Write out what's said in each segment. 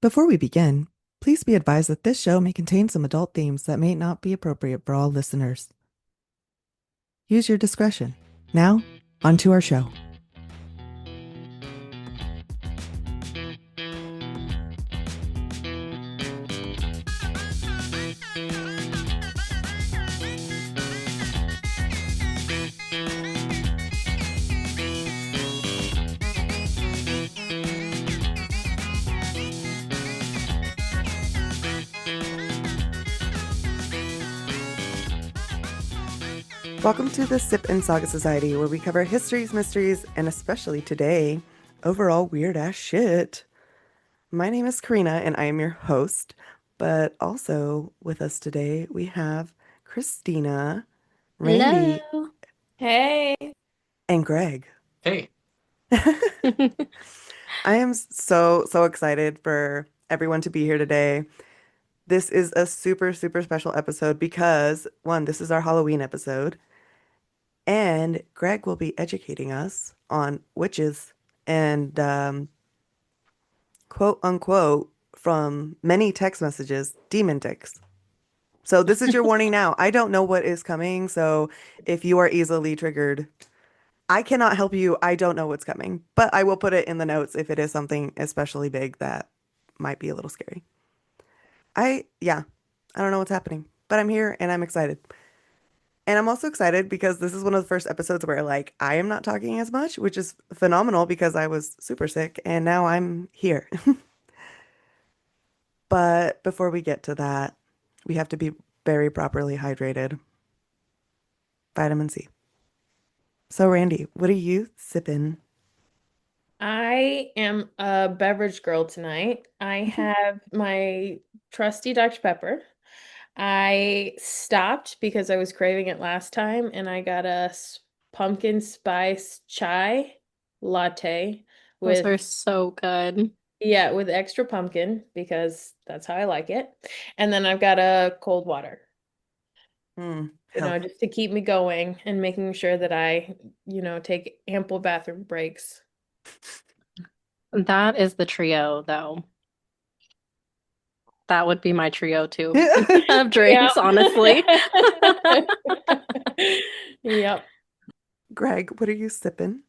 Before we begin, please be advised that this show may contain some adult themes that may not be appropriate for all listeners. Use your discretion. Now, on to our show. Welcome to the Sip and Saga Society, where we cover histories, mysteries, and especially today, overall weird-ass shit. My name is Karina, and I am your host, but also with us today, we have Christina, Randy, Hello. Hey. and Greg. Hey, I am so excited for everyone to be here today. This is a super special episode because, one, this is our Halloween episode. And Greg will be educating us on witches and quote unquote from many text messages, demon ticks. So this is your warning now. I don't know what is coming. So if you are easily triggered, I cannot help you. I don't know what's coming, but I will put it in the notes if it is something especially big that might be a little scary. Yeah, I don't know what's happening, but I'm here and I'm excited. And I'm also excited because this is one of the first episodes where like I am not talking as much, which is phenomenal because I was super sick and now I'm here. But before we get to that, we have to be very properly hydrated. Vitamin C. So Randy, what are you sipping? I am a beverage girl tonight. I have my trusty Dr. Pepper. I stopped because I was craving it last time and I got a pumpkin spice chai latte Those with, are so good. yeah, with extra pumpkin because that's how I like it. And then I've got a cold water, Health. just to keep me going and making sure that I, take ample bathroom breaks. That is the trio, though. That would be my trio too of Yep. drinks, honestly. Yep. Greg, what are you sipping?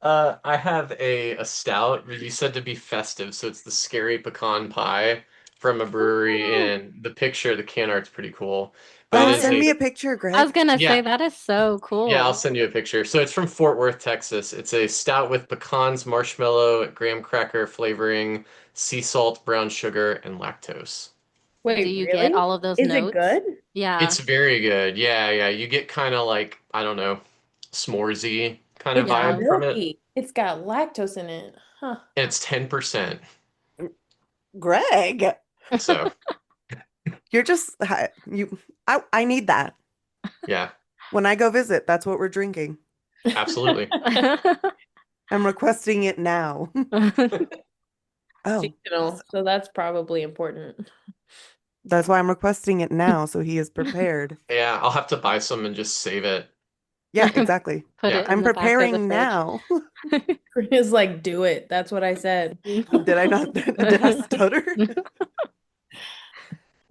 I have a stout, but you said to be festive, so it's the Scary Pecan Pie from a brewery, Oh, and the picture, the can art's pretty cool. But it Oh, is send a me a picture, I was Greg. gonna say yeah, that is so yeah, I'll cool. send you a picture. So it's from Fort Worth, Texas. It's a stout with pecans, marshmallow, graham cracker flavoring, sea salt, brown sugar, and lactose. Do Wait, you get really? all of those Is it notes? good? Yeah. It's very good. Yeah. You get kind of like, I don't know, s'moresy kind of It's Yeah. vibe from it. milky. It's got lactose in it. Huh. And it's 10%. Greg, So, you're just you I need that. yeah, When I go visit, that's what we're drinking. absolutely. I'm requesting it now. Oh, Seasonal, so that's probably important. that's why I'm requesting it now, so he is prepared. Yeah, I'll have to buy some and just save it. Yeah, exactly. Put Yeah. it in I'm the back of the preparing fridge. now. It's like, do it. That's what I said. Did I not? Did I stutter?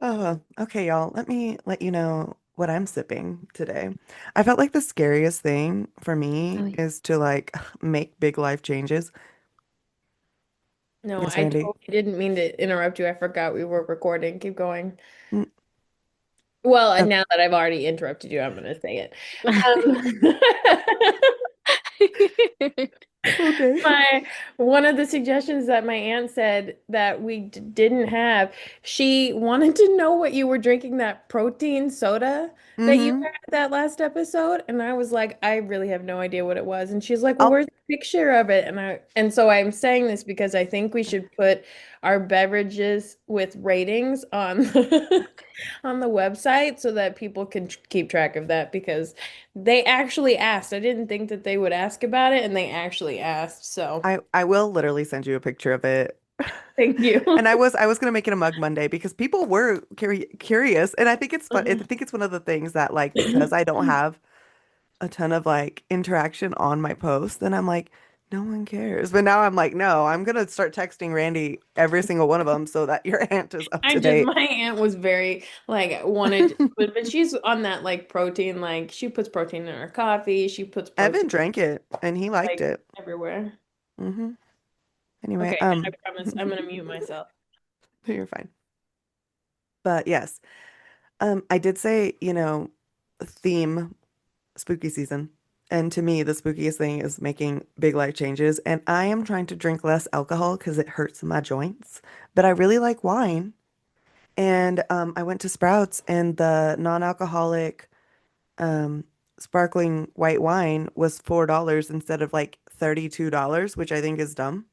Oh, okay, y'all. Let me let you know what I'm sipping today. I felt like the scariest thing for Oh, me yeah. is to like make big life changes. No, Yes, I Randy. totally didn't mean to interrupt you. I forgot we were recording. Keep going. Mm, Well, and oh, now that I've already interrupted you, I'm going to say it. Um, okay. my one of the suggestions that my aunt said that we didn't have, she wanted to know what you were drinking, that protein soda that you Mm-hmm. had that last episode, and I was like, I really have no idea what it was. And she's like, well, I'll where's the picture of it? And so I'm saying this because I think we should put our beverages with ratings on on the website so that people can keep track of that because they actually asked. I didn't think that they would ask about it, and they actually asked. So I will literally send you a picture of it. thank you. And I was gonna make it a mug Monday because people were curious, and I think it's fun. I think it's one of the things that like because I don't have a ton of like interaction on my posts, and I'm like, No one cares. But now I'm like, no, I'm gonna start texting Randy every single one of them so that your aunt is up to date. My aunt was very like wanted, but she's on that like protein, like she puts protein in her coffee, she puts protein Evan drank it and he liked like it. everywhere. Hmm. Anyway, Okay, I promise I'm gonna mute myself. you're fine. But yes, I did say, theme spooky season. And to me, the spookiest thing is making big life changes. And I am trying to drink less alcohol because it hurts my joints. But I really like wine. And I went to Sprouts and the non-alcoholic um, sparkling white wine was $4 instead of like $32, which I think is dumb.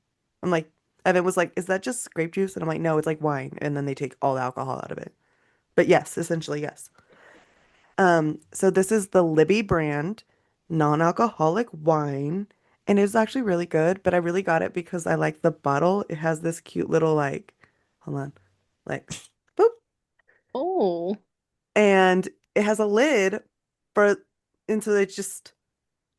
I'm like, Evan was like, is that just grape juice? And I'm like, no, it's like wine. And then they take all the alcohol out of it. But yes, essentially, yes. So this is the Libby brand non-alcoholic wine, and it's actually really good, but I really got it because I like the bottle. It has this cute little like, hold on, like, boop, Oh, and it has a lid for, and so it's just,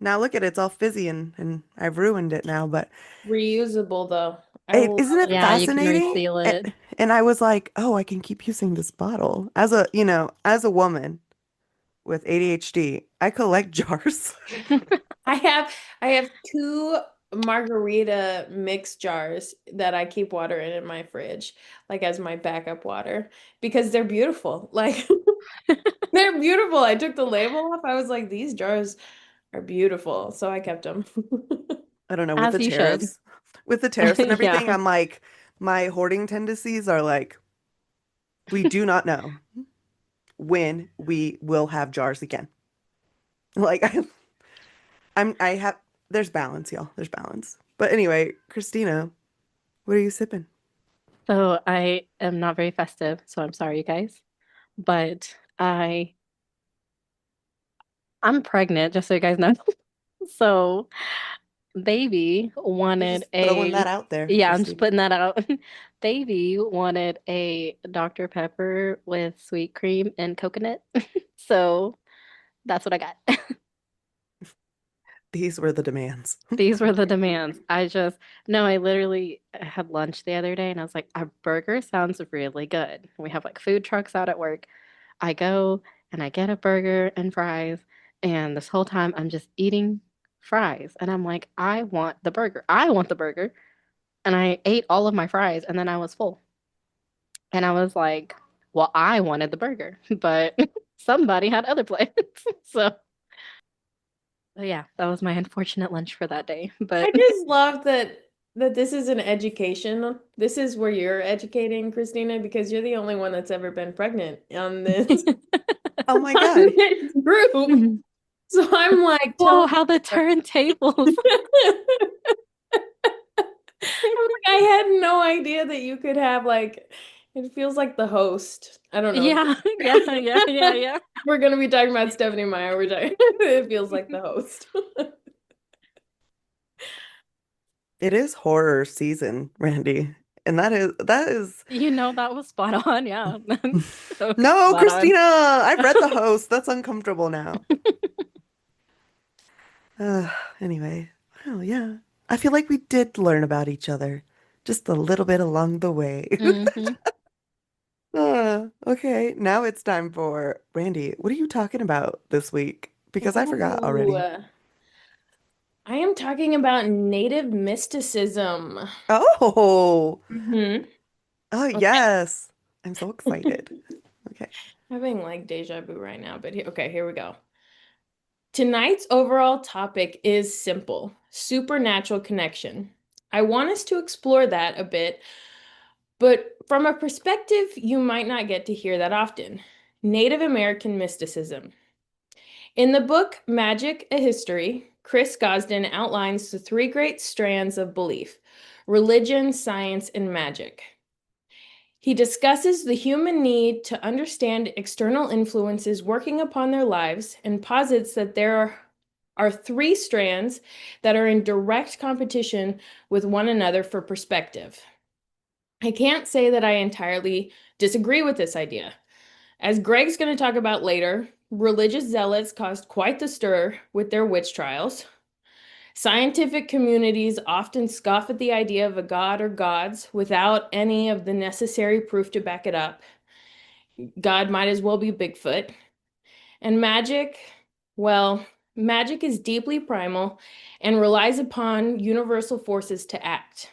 now look at it, it's all fizzy and I've ruined it now, but Reusable though. I it, love isn't it yeah, you can fascinating? reseal it. And I was like, oh, I can keep using this bottle. As a woman with ADHD, I collect jars. I have two margarita mix jars that I keep water in my fridge, like as my backup water, because they're beautiful. Like they're beautiful. I took the label off. I was like, these jars are beautiful. So I kept them. I don't know, As you should. with the tariffs and Yeah. everything, I'm like, my hoarding tendencies are like, we do not know when we will have jars again. Like I have there's balance, y'all. There's balance. But anyway, Christina, what are you sipping? So I am not very festive, so I'm sorry, you guys. But I'm pregnant, just so you guys know. So baby You're wanted just throwing a that out there, yeah, I'm just Christina. putting that out. Baby wanted a Dr. Pepper with sweet cream and coconut. So that's what I got. These were the demands. These were the demands. No, I literally had lunch the other day and I was like, a burger sounds really good. We have like food trucks out at work. I go and I get a burger and fries, and this whole time I'm just eating fries. And I'm like, I want the burger. I want the burger. And I ate all of my fries and then I was full. And I was like, well, I wanted the burger, but somebody had other plans. So, yeah, that was my unfortunate lunch for that day. I But just love that this is an education. This is where you're educating Christina because you're the only one that's ever been pregnant on this Oh my on God. this group. So I'm like, tell whoa, how the turntables. I'm like, I had no idea that you could have like it feels like the host. I don't know. Yeah, yeah. We're gonna be talking about Stephanie Meyer. We're talking, it feels like the host. It is horror season, Randy. And that is You know, that was spot on. Yeah. That was no, spot on. Christina. I've read the host. That's uncomfortable now. Uh, anyway, well, yeah. I feel like we did learn about each other just a little bit along the way. Hmm. Okay, now it's time for Randy. What are you talking about this week? Because I forgot Ooh, already. I am talking about Native mysticism. Oh, Hmm. oh Okay. yes. I'm so excited. Okay. Having like deja vu right now, but okay, here we go. Tonight's overall topic is simple, supernatural connection. I want us to explore that a bit, but from a perspective you might not get to hear that often. Native American mysticism. In the book Magic, a History, Chris Gosden outlines the three great strands of belief: religion, science, and magic. He discusses the human need to understand external influences working upon their lives and posits that are three strands that are in direct competition with one another for perspective. I can't say that I entirely disagree with this idea. As Greg's going to talk about later, religious zealots caused quite the stir with their witch trials. Scientific communities often scoff at the idea of a god or gods without any of the necessary proof to back it up. God might as well be Bigfoot. And magic, well, magic is deeply primal and relies upon universal forces to act.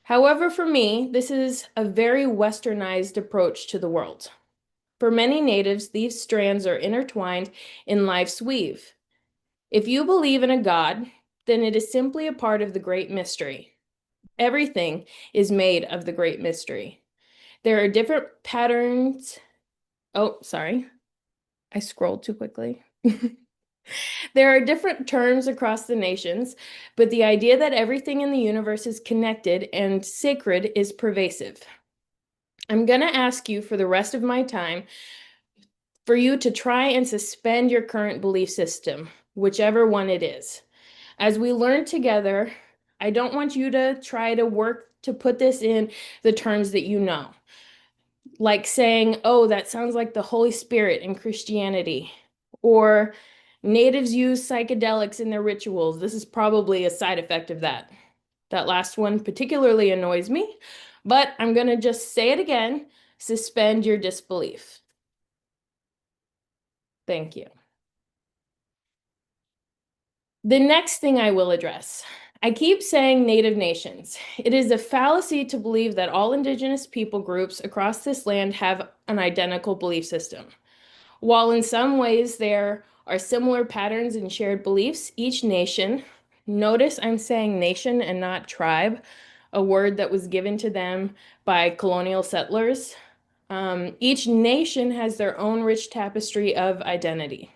However, for me, this is a very westernized approach to the world. For many natives, these strands are intertwined in life's weave. If you believe in a god, then it is simply a part of the great mystery. Everything is made of the great mystery. There are different patterns. Oh, sorry. I scrolled too quickly. There are different terms across the nations, but the idea that everything in the universe is connected and sacred is pervasive. I'm going to ask you for the rest of my time for you to try and suspend your current belief system, whichever one it is. As we learn together, I don't want you to try to work to put this in the terms that you know. Like saying, oh, that sounds like the Holy Spirit in Christianity. Or natives use psychedelics in their rituals. This is probably a side effect of that. That last one particularly annoys me, but I'm going to just say it again. Suspend your disbelief. Thank you. The next thing I will address. I keep saying Native nations. It is a fallacy to believe that all Indigenous people groups across this land have an identical belief system. While in some ways there are similar patterns and shared beliefs, each nation, notice I'm saying nation and not tribe, a word that was given to them by colonial settlers. Each nation has their own rich tapestry of identity.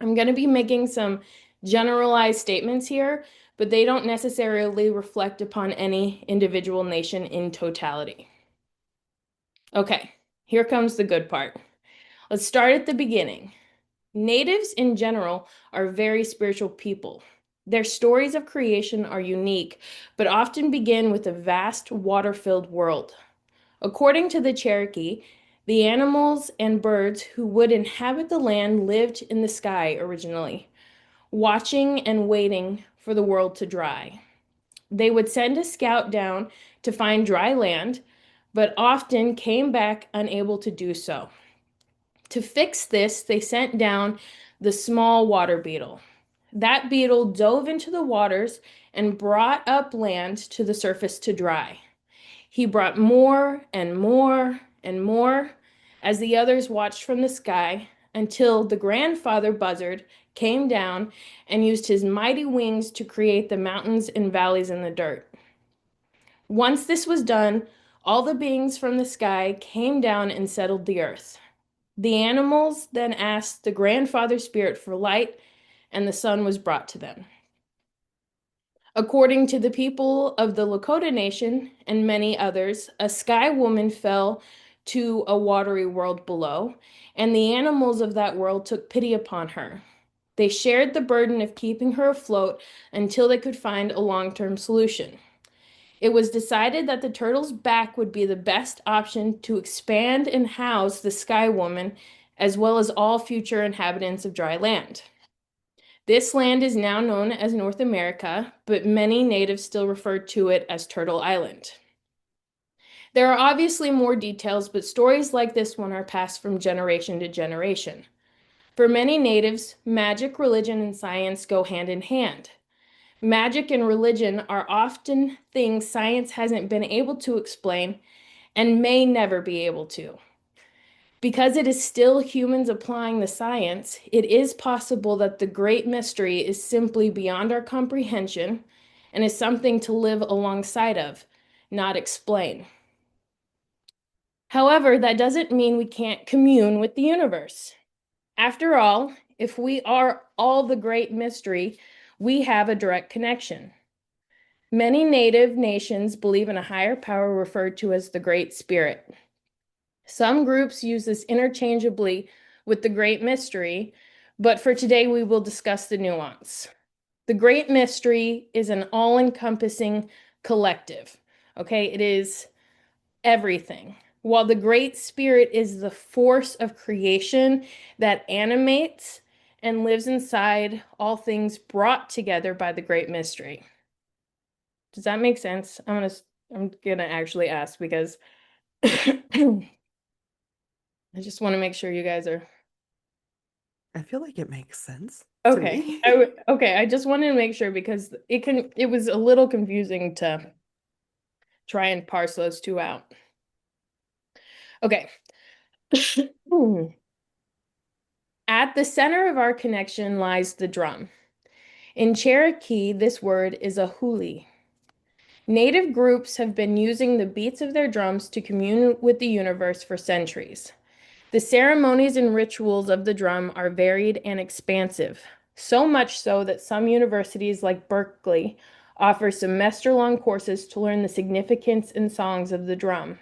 I'm going to be making some generalized statements here, but they don't necessarily reflect upon any individual nation in totality. Okay, here comes the good part. Let's start at the beginning. Natives in general are very spiritual people. Their stories of creation are unique, but often begin with a vast water-filled world. According to the Cherokee, the animals and birds who would inhabit the land lived in the sky originally, watching and waiting for the world to dry. They would send a scout down to find dry land, but often came back unable to do so. To fix this, they sent down the small water beetle. That beetle dove into the waters and brought up land to the surface to dry. He brought more and more and more as the others watched from the sky until the grandfather buzzard came down and used his mighty wings to create the mountains and valleys in the dirt. Once this was done, all the beings from the sky came down and settled the earth. The animals then asked the grandfather spirit for light, and the sun was brought to them. According to the people of the Lakota Nation and many others, a sky woman fell to a watery world below, and the animals of that world took pity upon her. They shared the burden of keeping her afloat until they could find a long-term solution. It was decided that the turtle's back would be the best option to expand and house the sky woman, as well as all future inhabitants of dry land. This land is now known as North America, but many natives still refer to it as Turtle Island. There are obviously more details, but stories like this one are passed from generation to generation. For many natives, magic, religion, and science go hand in hand. Magic and religion are often things science hasn't been able to explain and may never be able to. Because it is still humans applying the science, it is possible that the great mystery is simply beyond our comprehension and is something to live alongside of, not explain. However, that doesn't mean we can't commune with the universe. After all, if we are all the great mystery, we have a direct connection. Many native nations believe in a higher power referred to as the Great Spirit. Some groups use this interchangeably with the Great Mystery, but for today we will discuss the nuance. The Great Mystery is an all-encompassing collective, okay? It is everything. While the Great Spirit is the force of creation that animates and lives inside all things brought together by the great mystery. Does that make sense? I'm gonna actually ask because I just want to make sure you guys are I feel like it makes sense to okay. me. Okay, I just wanted to make sure because it was a little confusing to try and parse those two out. Okay. At the center of our connection lies the drum. In Cherokee, this word is a huli. Native groups have been using the beats of their drums to commune with the universe for centuries. The ceremonies and rituals of the drum are varied and expansive, so much so that some universities like Berkeley offer semester-long courses to learn the significance and songs of the drum.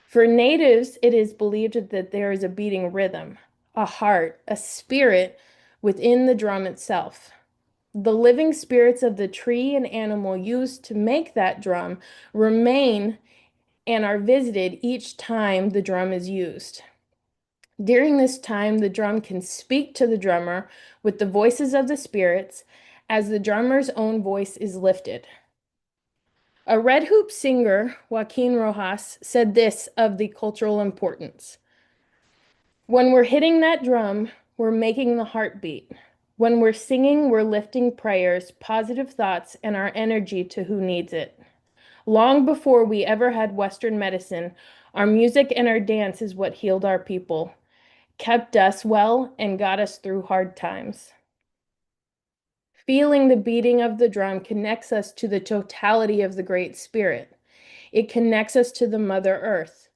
For natives, it is believed that there is a beating rhythm, a heart, a spirit within the drum itself. The living spirits of the tree and animal used to make that drum remain and are visited each time the drum is used. During this time, the drum can speak to the drummer with the voices of the spirits as the drummer's own voice is lifted. A red hoop singer, Joaquin Rojas, said this of the cultural importance. When we're hitting that drum, we're making the heart beat. When we're singing, we're lifting prayers, positive thoughts, and our energy to who needs it. Long before we ever had Western medicine, our music and our dance is what healed our people, kept us well, and got us through hard times. Feeling the beating of the drum connects us to the totality of the Great Spirit. It connects us to the Mother Earth.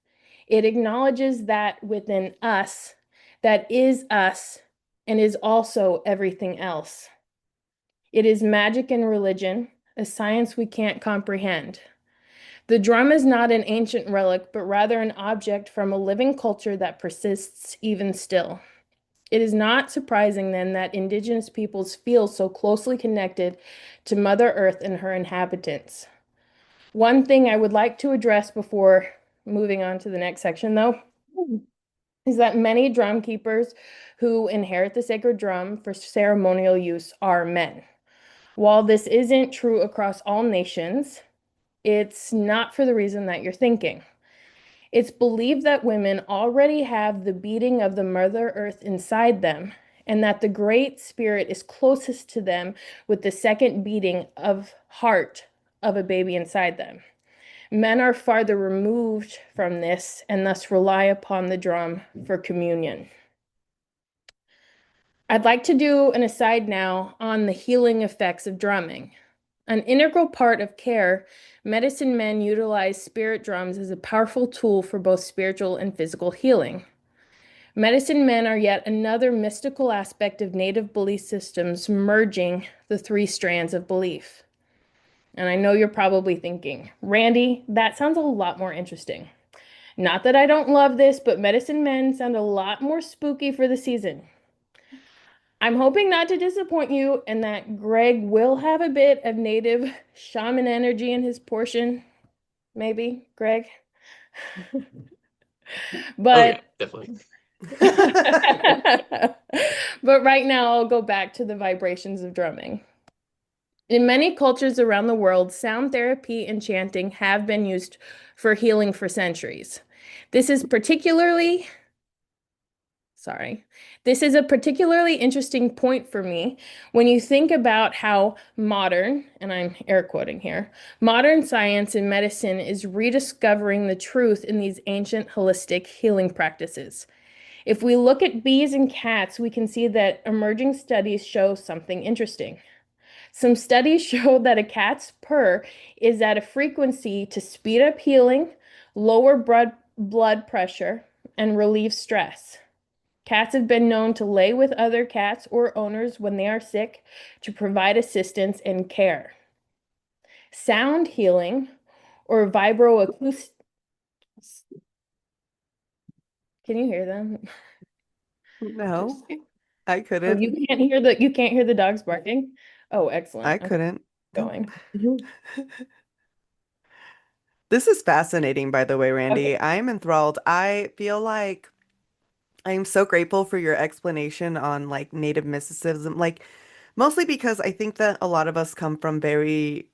It acknowledges that within us, that is us, and is also everything else. It is magic and religion, a science we can't comprehend. The drum is not an ancient relic, but rather an object from a living culture that persists even still. It is not surprising then that Indigenous peoples feel so closely connected to Mother Earth and her inhabitants. One thing I would like to address before moving on to the next section, though, is that many drum keepers who inherit the sacred drum for ceremonial use are men. While this isn't true across all nations, it's not for the reason that you're thinking. It's believed that women already have the beating of the Mother Earth inside them, and that the Great Spirit is closest to them with the second beating of heart of a baby inside them. Men are farther removed from this and thus rely upon the drum for communion. I'd like to do an aside now on the healing effects of drumming. An integral part of care, medicine men utilize spirit drums as a powerful tool for both spiritual and physical healing. Medicine men are yet another mystical aspect of Native belief systems merging the three strands of belief. And I know you're probably thinking, Randi, that sounds a lot more interesting. Not that I don't love this, but medicine men sound a lot more spooky for the season. I'm hoping not to disappoint you and that Greg will have a bit of native shaman energy in his portion. Maybe, Greg. Oh yeah, But definitely. but right now I'll go back to the vibrations of drumming. In many cultures around the world, sound therapy and chanting have been used for healing for centuries. This is particularly This is a particularly interesting point for me when you think about how modern, and I'm air quoting here, modern science and medicine is rediscovering the truth in these ancient holistic healing practices. If we look at bees and cats, we can see that emerging studies show something interesting. Some studies show that a cat's purr is at a frequency to speed up healing, lower blood pressure, and relieve stress. Cats have been known to lay with other cats or owners when they are sick to provide assistance and care. Sound healing or vibroacoustic. Can you hear them? No, I Oh, couldn't. you can't hear the dogs barking? Oh, excellent. I couldn't. Nope. Going. This is fascinating, by the way, Okay. Randi. I'm enthralled. I feel like I'm so grateful for your explanation on like Native mysticism, like mostly because I think that a lot of us come from very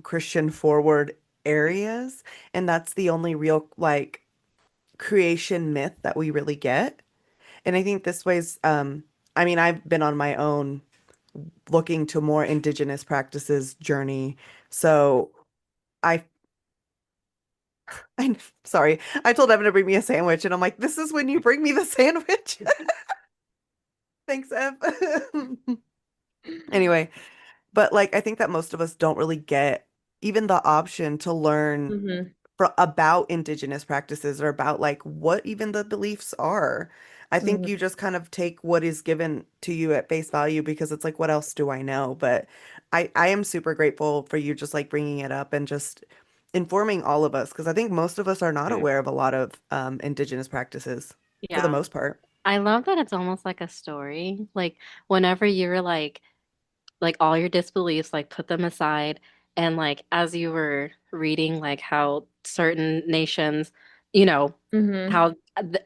Christian forward areas, and that's the only real like creation myth that we really get. And I think this way's, I mean, I've been on my own looking to more indigenous practices journey. So I, I'm sorry, I told Evan to bring me a sandwich, and I'm like, this is when you bring me the sandwich. Thanks, Ev. Anyway, but like, I think that most of us don't really get even the option to learn Hmm. about indigenous practices or about like what even the beliefs are. I think Hmm. you just kind of take what is given to you at face value because it's like, what else do I know? But I am super grateful for you just like bringing it up and just informing all of us because I think most of us are not Mm. aware of a lot of indigenous practices for the Yeah. most part. I love that it's almost like a story. Like whenever you're like all your disbeliefs, like put them aside. And like as you were reading, like how certain nations, you know, Hmm. how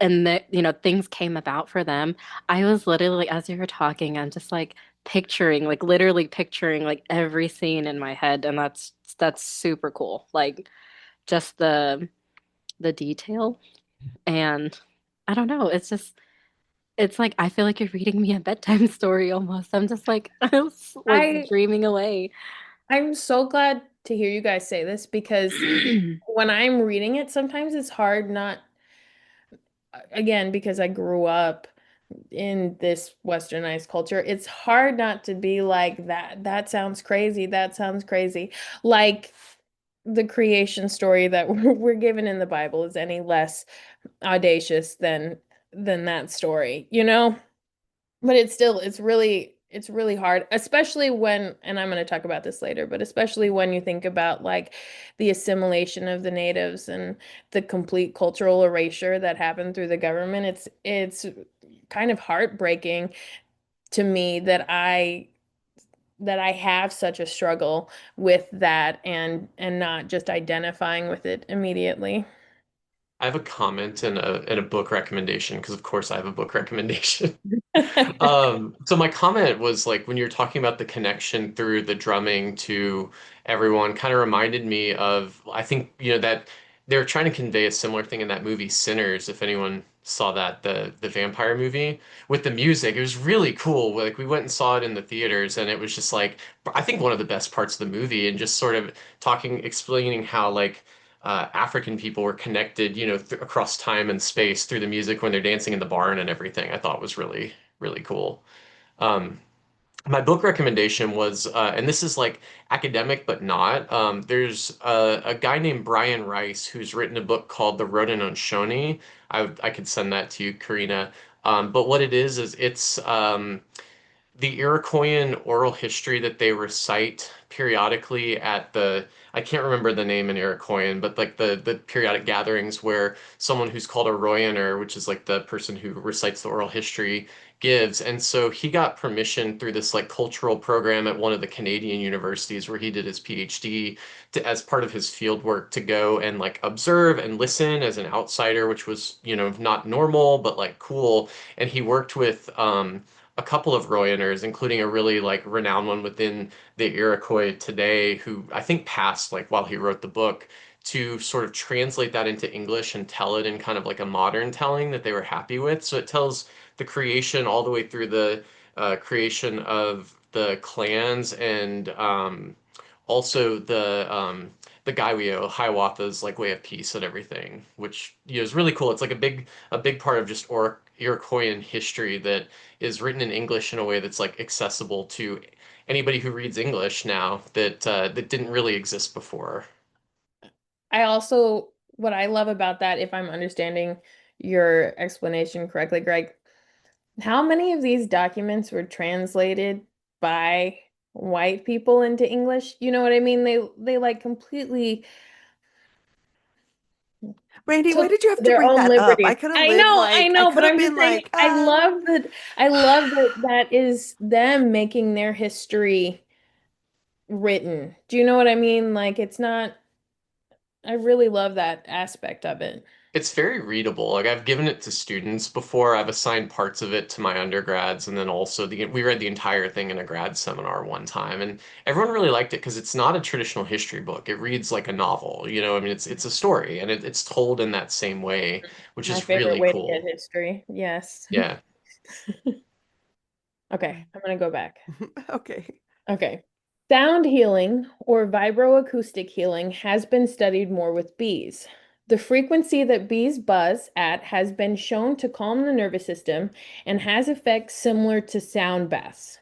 and the things came about for them. I was literally, as you were talking, I'm just like picturing, like literally picturing like every scene in my head, and that's super cool. Like just the detail, and I don't know, it's just it's like I feel like you're reading me a bedtime story almost. I'm just like I was like I dreaming away. I'm so glad to hear you guys say this because when I'm reading it, sometimes it's hard not, again, because I grew up in this westernized culture, it's hard not to be like that. That sounds crazy. That sounds crazy. Like the creation story that we're given in the Bible is any less audacious than that story, you know? But it's still, it's really hard, especially when, and I'm going to talk about this later, but especially when you think about like the assimilation of the natives and the complete cultural erasure that happened through the government. It's kind of heartbreaking to me that I have such a struggle with that and not just identifying with it immediately. I have a comment and a book recommendation because of course I have a book recommendation. So my comment was like when you're talking about the connection through the drumming to everyone, kind of reminded me of I think that they're trying to convey a similar thing in that movie Sinners. If anyone saw that, the vampire movie with the music, it was really cool. Like we went and saw it in the theaters, and it was just like I think one of the best parts of the movie, and just sort of explaining how like. African people were connected, across time and space through the music when they're dancing in the barn and everything. I thought was really, really cool. Um, my book recommendation was, and this is like academic but not. There's a guy named Brian Rice who's written a book called The Rotinnonshoni. I could send that to you, Karina. But what it is it's the Iroquoian oral history that they recite periodically at I can't remember the name in Iroquoian, but like the periodic gatherings where someone who's called a Royaner, which is like the person who recites the oral history, gives. And so he got permission through this like cultural program at one of the Canadian universities where he did his PhD as part of his field work to go and like observe and listen as an outsider, which was, not normal, but like cool. And he worked with a couple of Royaners, including a really like renowned one within the Iroquois today, who I think passed like while he wrote the book, to sort of translate that into English and tell it in kind of like a modern telling that they were happy with. So it tells the creation all the way through the creation of the clans and also the Gaiweo, Hiawatha's like way of peace and everything, which is really cool. It's like a big part of just Iroquoian history that is written in English in a way that's like accessible to anybody who reads English now that didn't really exist before. I also, what I love about that, if I'm understanding your explanation correctly, Greg, how many of these documents were translated by white people into English? You know what I mean? They like completely Randy, why took did you have to their bring own that up? liberties. I I know, could but have I'm just been saying like, I love that that is them making their history written. Do you know what I mean? Like it's not I really love that aspect of it. It's very readable. Like I've given it to students before. I've assigned parts of it to my undergrads, and then also we read the entire thing in a grad seminar one time, and everyone really liked it because it's not a traditional history book. It reads like a novel. I mean, it's a story, and it's told in that same way, which My is favorite really way to get cool. history. Yes. Yeah. Okay, I'm gonna go back. Okay. Okay. Sound healing or vibroacoustic healing has been studied more with bees. The frequency that bees buzz at has been shown to calm the nervous system and has effects similar to sound baths.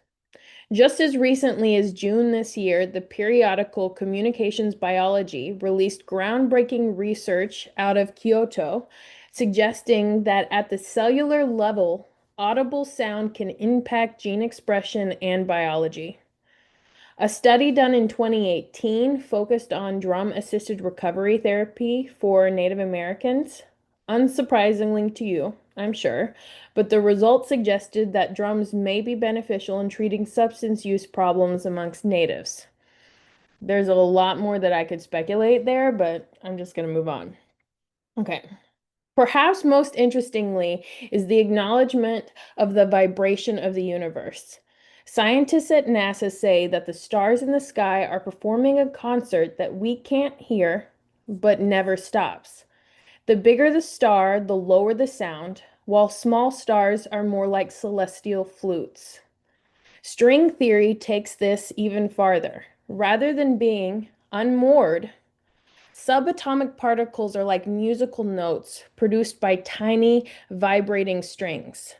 Just as recently as June this year, the periodical Communications Biology released groundbreaking research out of Kyoto suggesting that at the cellular level, audible sound can impact gene expression and biology. A study done in 2018 focused on drum-assisted recovery therapy for Native Americans. Unsurprisingly to you, I'm sure, but the results suggested that drums may be beneficial in treating substance use problems amongst natives. There's a lot more that I could speculate there, but I'm just going to move on. Okay. Perhaps most interestingly is the acknowledgement of the vibration of the universe. Scientists at NASA say that the stars in the sky are performing a concert that we can't hear, but never stops. The bigger the star, the lower the sound, while small stars are more like celestial flutes. String theory takes this even farther. Rather than being unmoored, subatomic particles are like musical notes produced by tiny vibrating strings.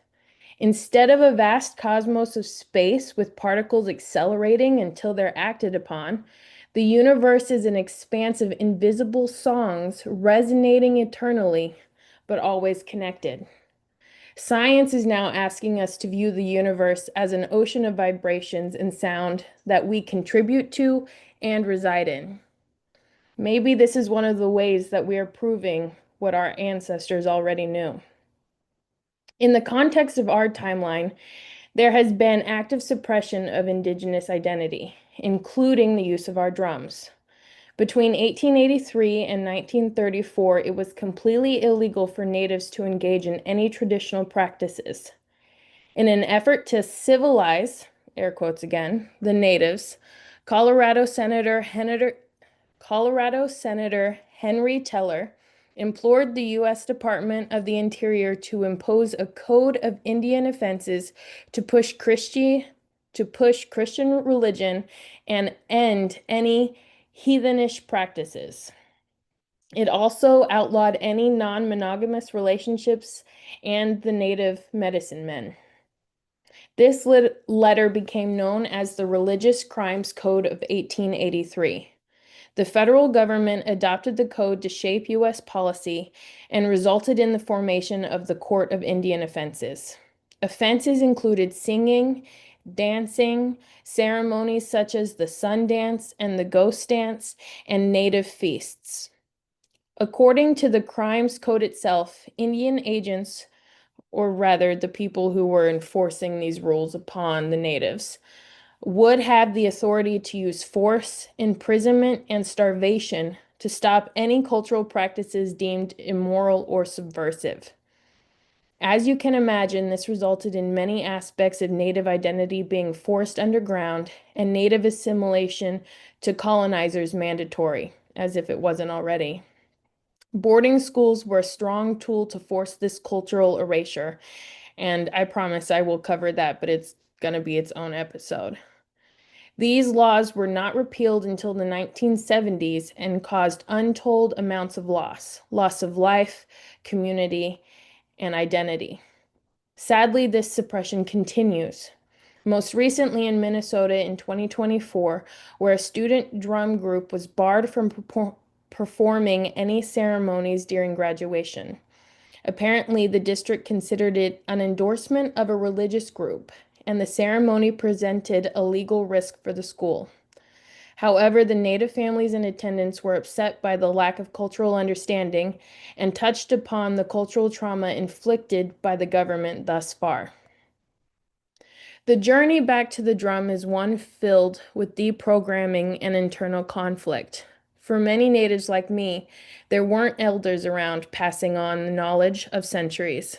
Instead of a vast cosmos of space with particles accelerating until they're acted upon, the universe is an expanse of invisible songs resonating eternally, but always connected. Science is now asking us to view the universe as an ocean of vibrations and sound that we contribute to and reside in. Maybe this is one of the ways that we are proving what our ancestors already knew. In the context of our timeline, there has been active suppression of indigenous identity, including the use of our drums. Between 1883 and 1934, it was completely illegal for natives to engage in any traditional practices. In an effort to civilize, air quotes again, the natives, Colorado Senator Henry Teller implored the U.S. Department of the Interior to impose a code of Indian offenses to push Christian religion and end any heathenish practices. It also outlawed any non-monogamous relationships and the native medicine men. This letter became known as the Religious Crimes Code of 1883. The federal government adopted the code to shape U.S. policy and resulted in the formation of the Court of Indian Offenses. Offenses included singing, dancing, ceremonies such as the sun dance and the ghost dance, and native feasts. According to the Crimes Code itself, Indian agents, or rather the people who were enforcing these rules upon the natives, would have the authority to use force, imprisonment, and starvation to stop any cultural practices deemed immoral or subversive. As you can imagine, this resulted in many aspects of Native identity being forced underground and Native assimilation to colonizers mandatory, as if it wasn't already. Boarding schools were a strong tool to force this cultural erasure, and I promise I will cover that, but it's going to be its own episode. These laws were not repealed until the 1970s and caused untold amounts of loss of life, community, and identity. Sadly, this suppression continues. Most recently in Minnesota in 2024, where a student drum group was barred from performing any ceremonies during graduation. Apparently, the district considered it an endorsement of a religious group, and the ceremony presented a legal risk for the school. However, the Native families in attendance were upset by the lack of cultural understanding and touched upon the cultural trauma inflicted by the government thus far. The journey back to the drum is one filled with deprogramming and internal conflict. For many natives like me, there weren't elders around passing on the knowledge of centuries.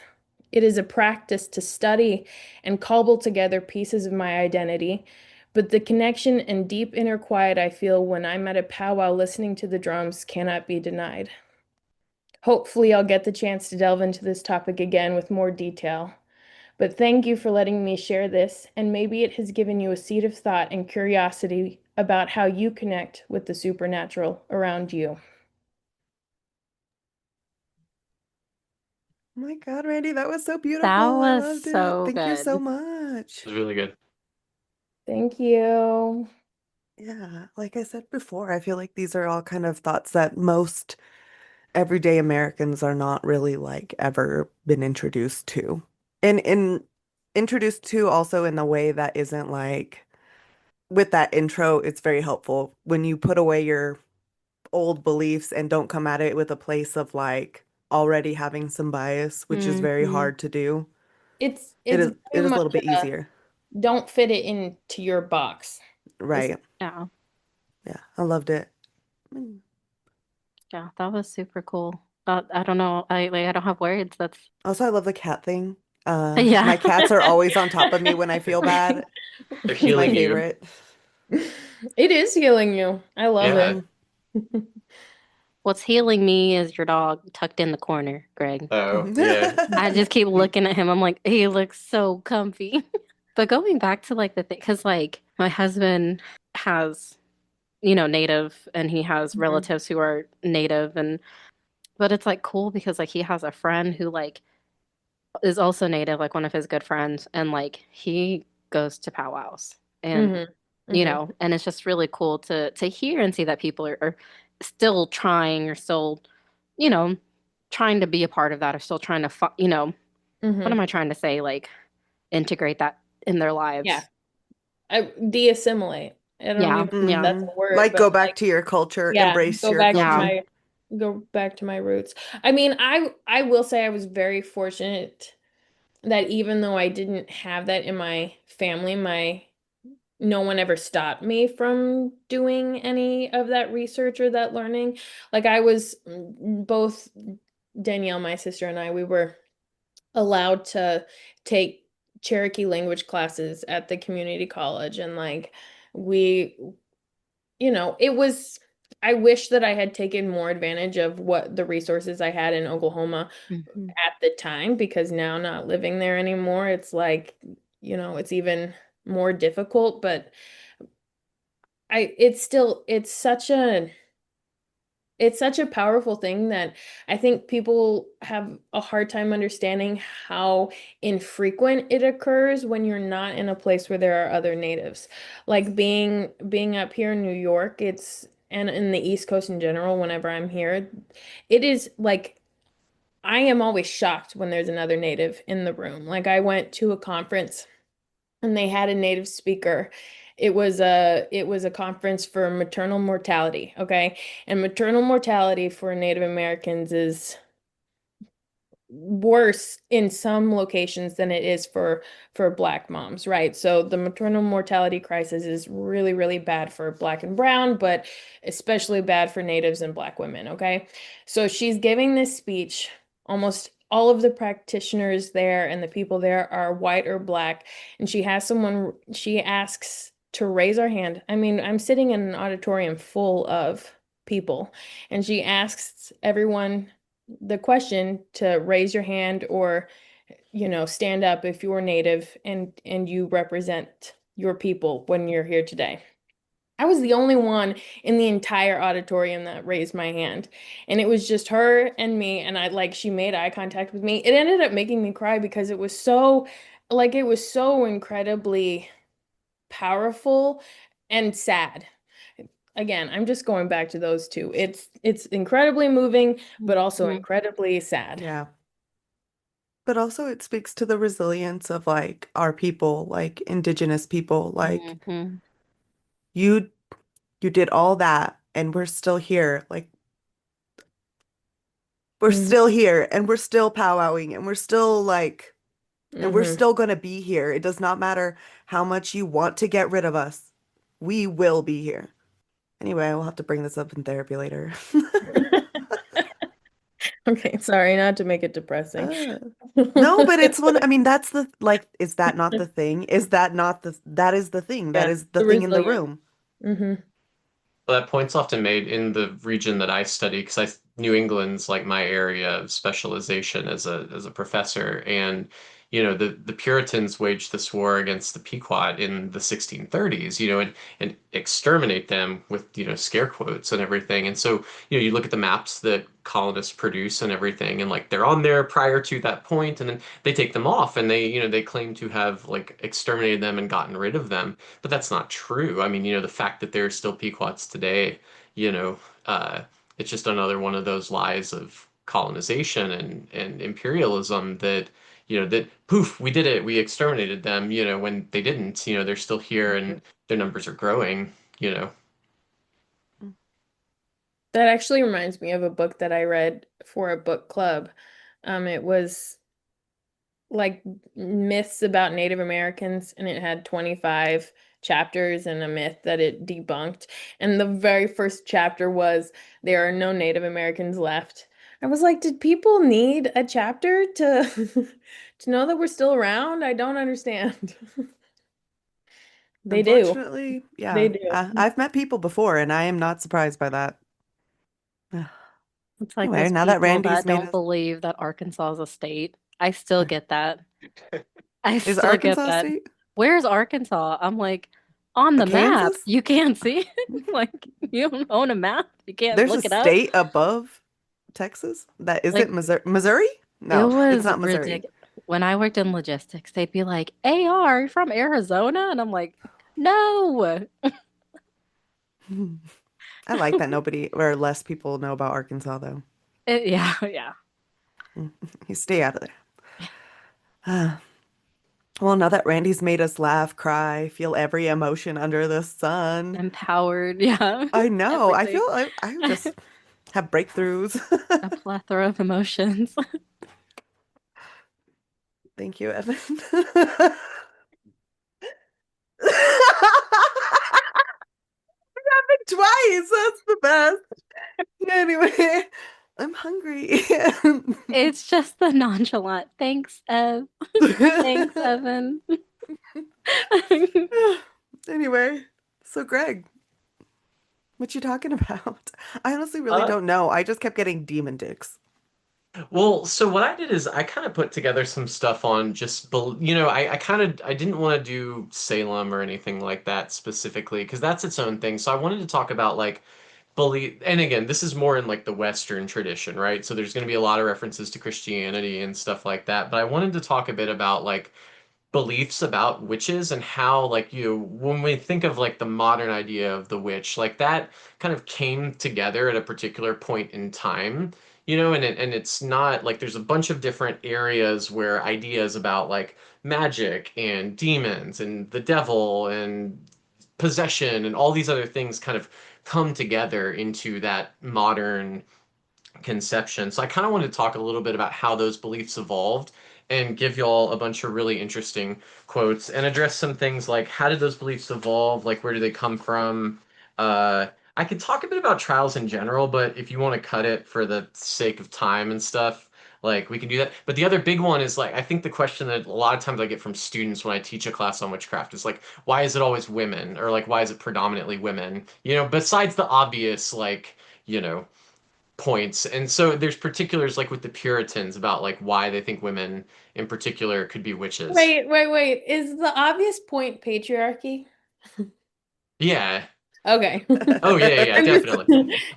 It is a practice to study and cobble together pieces of my identity, but the connection and deep inner quiet I feel when I'm at a powwow listening to the drums cannot be denied. Hopefully, I'll get the chance to delve into this topic again with more detail. But thank you for letting me share this, and maybe it has given you a seed of thought and curiosity about how you connect with the supernatural around you. Oh my God, Randy, that was so That beautiful. I was loved it. so Thank you so good. much. It was really good. Thank you. Yeah, like I said before, I feel like these are all kind of thoughts that most everyday Americans are not really like ever been introduced to. And in introduced to also in a way that isn't like with that intro, it's very helpful when you put away your old beliefs and don't come at it with a place of like already having some bias, which is very Hmm. hard to do. It's It very is a much little bit easier. don't fit it into your box. It's, Right. Yeah. Yeah, I loved it. Mm. Yeah, that was super cool. I don't know. I don't have words. That's Also, I love the cat thing. yeah. My cats are always on top of me when I feel bad. They're It's my healing you. favorite. It is healing you. I love Yeah. Mhm. it. What's healing me is your dog tucked in the corner, Greg. Oh, yeah. I just keep looking at him. I'm like, he looks so comfy. But going back to like the thing, because like my husband has, native and he has Mhm. relatives who are native but it's like cool because like he has a friend who like is also native, like one of his good friends, and like he goes to powwows and Mhm. Mhm. and it's just really cool to hear and see that people are still trying or still, you know, trying to be a part of that or still trying to, what am Mhm. I trying to say? Like integrate that in their Yeah. lives. I de-assimilate. I don't Yeah, even know if yeah, that's Hmm. a word, Like but go back like, to your culture, yeah, embrace your yeah. culture. go back to my roots. I mean, I will say I was very fortunate that even though I didn't have that in my family, my no one ever stopped me from doing any of that research or that learning. Like I was both Danielle, my sister, and I, we were allowed to take Cherokee language classes at the community college. And like we, it was, I wish that I had taken more advantage of what the resources I had in Oklahoma Hmm. at the time, because now not living there anymore, it's like, it's even more difficult. But it's still, it's such a powerful thing that I think people have a hard time understanding how infrequent it occurs when you're not in a place where there are other natives. Like being up here in New York, and in the East Coast in general, whenever I'm here, it is like I am always shocked when there's another native in the room. Like I went to a conference and they had a native speaker. It was a conference for maternal mortality, okay? And maternal mortality for Native Americans is worse in some locations than it is for Black moms, right? So the maternal mortality crisis is really, really bad for Black and Brown, but especially bad for Natives and Black women, okay? So she's giving this speech. Almost all of the practitioners there and the people there are white or Black, and she asks to raise our hand. I mean, I'm sitting in an auditorium full of people, and she asks everyone the question to raise your hand or stand up if you're native and you represent your people when you're here today. I was the only one in the entire auditorium that raised my hand, and it was just her and me, and she made eye contact with me. It ended up making me cry because it was so incredibly powerful and sad. Again, I'm just going back to those two. It's incredibly moving, but also Hmm. incredibly sad. Yeah. But also it speaks to the resilience of like our people, like indigenous people. Like Hmm. you you did all that and we're still here. Like we're Hmm. still here and we're still powwowing and we're still like and we're Hmm. still gonna be here. It does not matter how much you want to get rid of us. We will be here. Anyway, we'll have to bring this up in therapy later. Okay, sorry, not to make it depressing. No, but it's one, I mean, that's the, like, is that not the thing? Is that not that is the thing. That Yeah, is the the thing in the resilience. room. Hmm. Well, that point's often made in the region that I study, because New England's like my area of specialization as a professor, and the Puritans waged this war against the Pequot in the 1630s, and exterminate them with scare quotes and everything. And so you look at the maps that colonists produce and everything, and like they're on there prior to that point, and then they take them off, and they claim to have like exterminated them and gotten rid of them. But that's not true. I mean, the fact that there are still Pequots today, you know, uh, it's just another one of those lies of colonization and imperialism that poof, we did it, we exterminated them, when they didn't, they're still here and their numbers are growing. That actually reminds me of a book that I read for a book club. It was like myths about Native Americans, and it had 25 chapters and a myth that it debunked. And the very first chapter was there are no Native Americans left. I was like, did people need a chapter to to know that we're still around? I don't understand. They do. Unfortunately, They yeah. do. I've met people before and I am not surprised by that. It's like Anyway, those now that people Randy's that made don't us, believe that Arkansas is a state. I still get that. I is still get Arkansas that. State Where's Arkansas? I'm like, on a the map. Kansas? You can't see it. Like, you don't own a map. You can't There's a look it up. state above Texas that is it Like, Missouri? Missouri? it No, it's was not Missouri. ridiculous. When I worked in logistics, they'd be like, AR, are you from Arizona? And I'm like, no. I like that nobody or less people know about Arkansas though. Yeah, yeah. You stay out of there. Well, now that Randy's made us laugh, cry, feel every emotion under the sun, Empowered. Yeah. I know. I Everything. feel I just have breakthroughs. A plethora of emotions. Thank you, Evan. Happened twice. That's the best. Anyway, I'm hungry. It's just the nonchalant. Thanks, Ev. Thanks, Evan. Anyway, so Greg, what you talking about? I honestly really Uh, don't know. I just kept getting demon dicks. well, so what I did is I kind of put together some stuff on just, I didn't want to do Salem or anything like that specifically because that's its own thing. So I wanted to talk about like belief, and again, this is more in like the Western tradition, right? So there's going to be a lot of references to Christianity and stuff like that. But I wanted to talk a bit about like beliefs about witches and how like when we think of like the modern idea of the witch, like that kind of came together at a particular point in time, and it's not like there's a bunch of different areas where ideas about like magic and demons and the devil and possession and all these other things kind of come together into that modern conception. So I kind of wanted to talk a little bit about how those beliefs evolved and give y'all a bunch of really interesting quotes and address some things like how did those beliefs evolve? Like where do they come from? Uh, I could talk a bit about trials in general, but if you want to cut it for the sake of time and stuff, like we can do that. But the other big one is like I think the question that a lot of times I get from students when I teach a class on witchcraft is like, why is it always women? Or like why is it predominantly women? Besides the obvious like, you know, points. And so there's particulars like with the Puritans about like why they think women in particular could be witches. Wait. Is the obvious point patriarchy? Yeah. Okay. Oh yeah, I'm just definitely.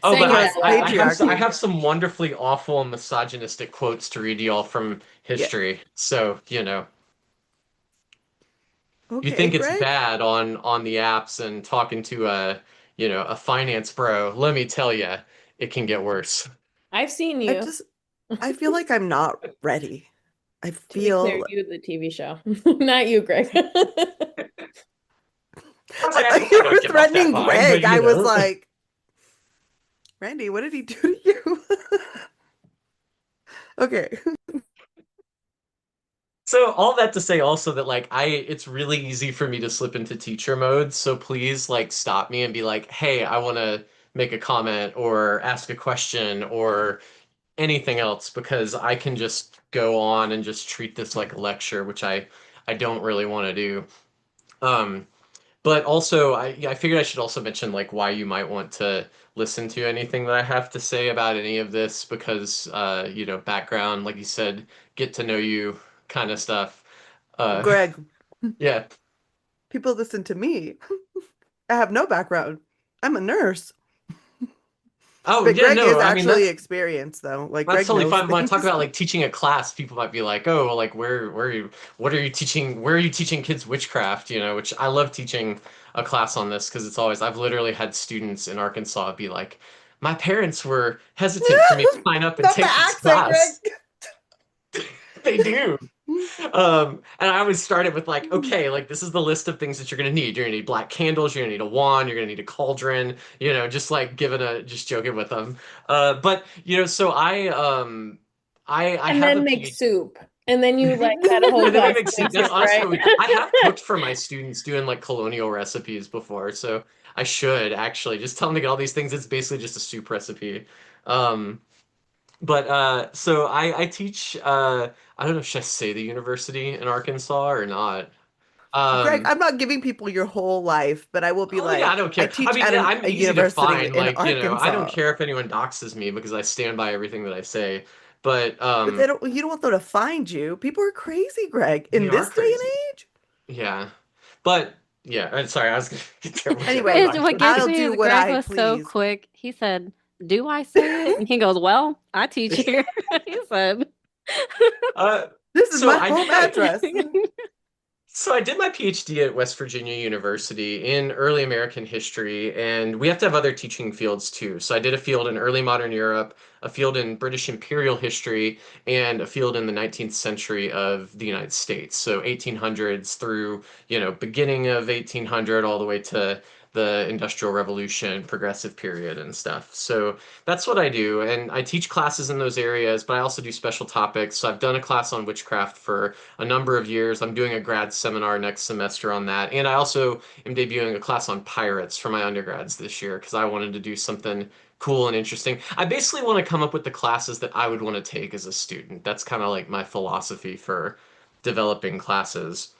Oh, but saying it Yes, out loud. I patriarchy. have some wonderfully awful and misogynistic quotes to read y'all from Yeah. history. So, you Okay, think it's Greg. bad on the apps and talking to a finance bro. Let me tell you, it can get worse. I've seen I you. just I feel like I'm not ready. I To be clear, feel you the TV show, not you, Greg. I was like, I I thought hope I you don't were give off that threatening vibe, but Greg. I was like, Randy, what did he do to you? Okay. So all that to say also that like it's really easy for me to slip into teacher mode. So please like stop me and be like, "Hey, I want to make a comment or ask a question or anything else," because I can just go on and just treat this like a lecture, which I don't really want to do. Um, but also, yeah, I figured I should also mention like why you might want to listen to anything that I have to say about any of this because background, like you said, get to know you kind of stuff. Uh, Greg, yeah. people listen to me. I have no background. I'm a nurse. Oh, But yeah, Greg is no, I mean actually that's experienced though. Like that's Greg totally knows fine. When I talk things. about like teaching a class, people might be like, "Oh, well, like where are you what are you teaching? Where are you teaching kids witchcraft?" Which I love teaching a class on this because it's always I've literally had students in Arkansas be like, "My parents were hesitant for me to sign up and Not the take this accent, Greg. class." They do. And I always started with like, okay, like this is the list of things that you're gonna need. You're gonna need black candles, you're gonna need a wand, you're gonna need a cauldron, just like just joking with them. But so I And have a then make PhD. soup. And then you like had a whole And then we class make to soup. make That's soup, honestly right? what I have cooked for my students doing like colonial recipes before, so I should actually just tell them to get all these things. It's basically just a soup recipe. Um, but so I teach I don't know, should I say the university in Arkansas or not? Greg, Um I'm not giving people your whole life, but I will be oh yeah, I like, don't I care. I teach mean, at yeah, I'm a easy to university find. in Like, I don't Arkansas. care if anyone doxes me because I stand by everything that I say. But But you don't want them to find you. People are crazy, Greg, they in are this day and crazy. age. Yeah. But yeah, sorry, I was gonna get terrible Anyway, It's, about what that. gets I'll me do is what Greg I was so please. quick. He said, "Do I say it?" And he goes, "Well, I teach here." He said, uh This is so my I did home my address. So I did my PhD at West Virginia University in early American history, and we have to have other teaching fields too. So I did a field in early modern Europe, a field in British imperial history, and a field in the 19th century of the United States. So 1800s through, beginning of 1800 all the way to the Industrial Revolution, progressive period and stuff. So that's what I do. And I teach classes in those areas, but I also do special topics. So I've done a class on witchcraft for a number of years. I'm doing a grad seminar next semester on that. And I also am debuting a class on pirates for my undergrads this year because I wanted to do something cool and interesting. I basically want to come up with the classes that I would want to take as a student. That's kind of like my philosophy for developing classes.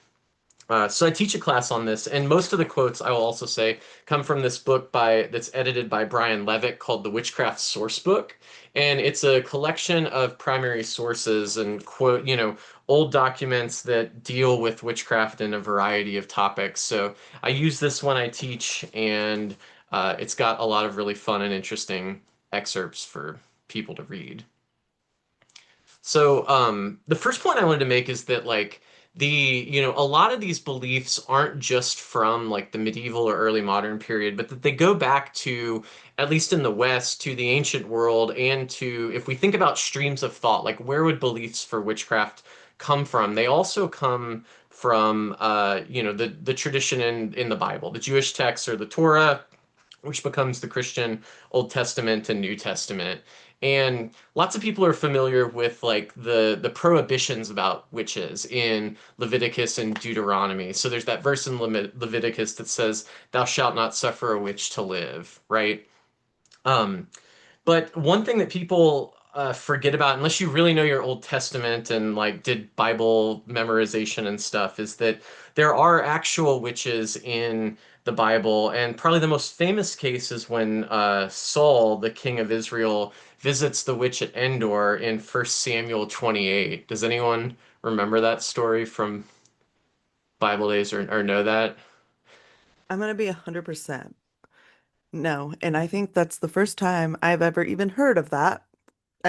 So I teach a class on this, and most of the quotes I will also say come from this book that's edited by Brian Levack called the Witchcraft Sourcebook, and it's a collection of primary sources and quote, old documents that deal with witchcraft in a variety of topics. So I use this when I teach, and it's got a lot of really fun and interesting excerpts for people to read. So, the first point I wanted to make is that like a lot of these beliefs aren't just from like the medieval or early modern period, but that they go back to, at least in the West, to the ancient world and to, if we think about streams of thought, like where would beliefs for witchcraft come from? They also come from, the tradition in the Bible, the Jewish texts or the Torah, which becomes the Christian Old Testament and New Testament. And lots of people are familiar with like the prohibitions about witches in Leviticus and Deuteronomy. So there's that verse in Leviticus that says, "Thou shalt not suffer a witch to live," right? Um, but one thing that people forget about, unless you really know your Old Testament and like did Bible memorization and stuff, is that there are actual witches in the Bible. And probably the most famous case is when Saul, the king of Israel, visits the witch at Endor in 1 Samuel 28. Does anyone remember that story from Bible days or know that? I'm gonna be 100% no, and I think that's the first time I've ever even heard of that.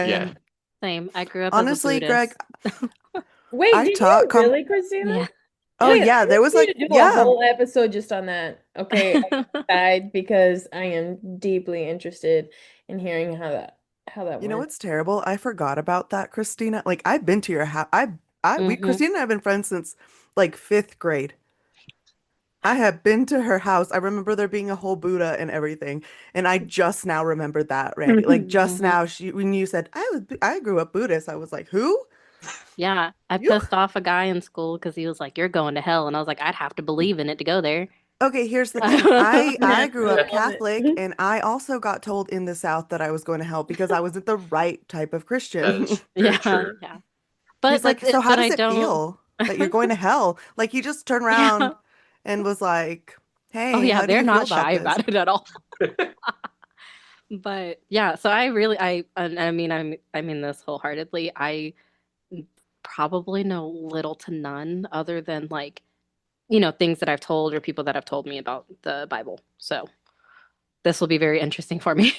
Yeah. And "Same. I grew up as a honestly, Greg, Buddhist." Wait, I did you taught really, Christina? Yeah. oh Wait, I yeah, there was need like to do a yeah, whole episode just on that. Okay, side because I am deeply interested in hearing how that you know went. what's terrible? I forgot about that, Christina. Like I've been to your house. We Hmm. Christina and I have been friends since like fifth grade. I have been to her house. I remember there being a whole Buddha and everything. And I just now remembered that, Randy. Like just Hmm. now, when you said I grew up Buddhist, I was like, who? Yeah, I You pissed off a guy in school because he was like, "You're going to hell," and I was like, "I'd have to believe in it to go there." Okay, here's the thing. I grew up Love Catholic, it. and I also got told in the South that I was going to hell because I wasn't the right type of That Christian. is very Yeah, true. yeah. But He's like, that's "So it. how But does I it don't. feel that you're going to hell?" Like he just turned Yeah. around and was like, Oh "Hey, yeah, how do they're you feel not about shy this?" about it at all. But yeah, so I really, and I mean this wholeheartedly. I probably know little to none other than like, things that I've told or people that have told me about the Bible. So this will be very interesting for me.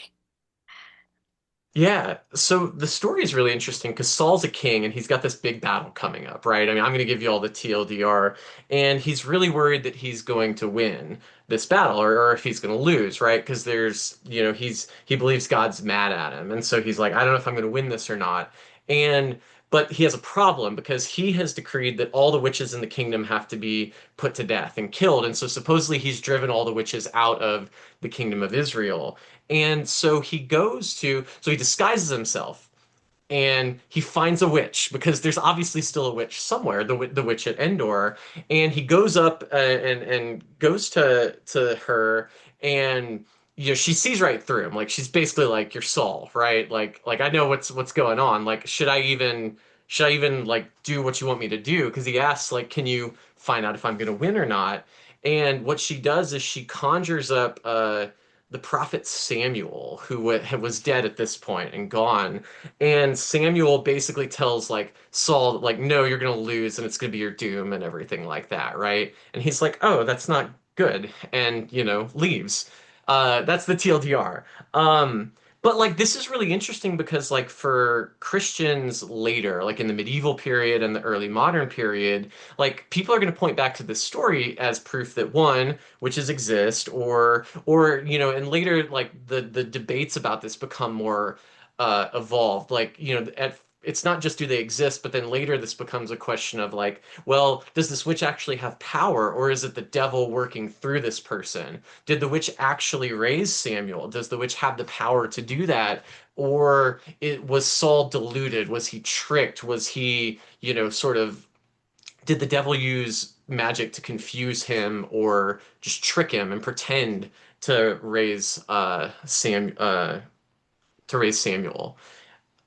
Yeah, so the story is really interesting because Saul's a king and he's got this big battle coming up, right? I mean, I'm going to give you all the TLDR, and he's really worried that he's going to win this battle or if he's going to lose, right? Because he believes God's mad at him, and so he's like, I don't know if I'm going to win this or not. And but he has a problem because he has decreed that all the witches in the kingdom have to be put to death and killed, and so supposedly he's driven all the witches out of the kingdom of Israel. And so so he disguises himself and he finds a witch because there's obviously still a witch somewhere, the witch at Endor, and he goes up and goes to her, and she sees right through him. Like she's basically like, "You're Saul, right? Like I know what's going on. Like should I even like do what you want me to do?" Because he asks like, "Can you find out if I'm going to win or not?" And what she does is she conjures up the prophet Samuel, who was dead at this point and gone, and Samuel basically tells like Saul, like, no, you're gonna lose and it's gonna be your doom and everything like that, right? And he's like, oh, that's not good, and leaves. That's the TLDR. Um, but like this is really interesting because like for Christians later, like in the medieval period and the early modern period, like people are going to point back to this story as proof that one, witches exist, or and later like the debates about this become more evolved. Like, it's not just do they exist, but then later this becomes a question of like, well, does this witch actually have power, or is it the devil working through this person? Did the witch actually raise Samuel? Does the witch have the power to do that? Or was Saul deluded? Was he tricked? Was he, sort of, did the devil use magic to confuse him or just trick him and pretend to raise Samuel?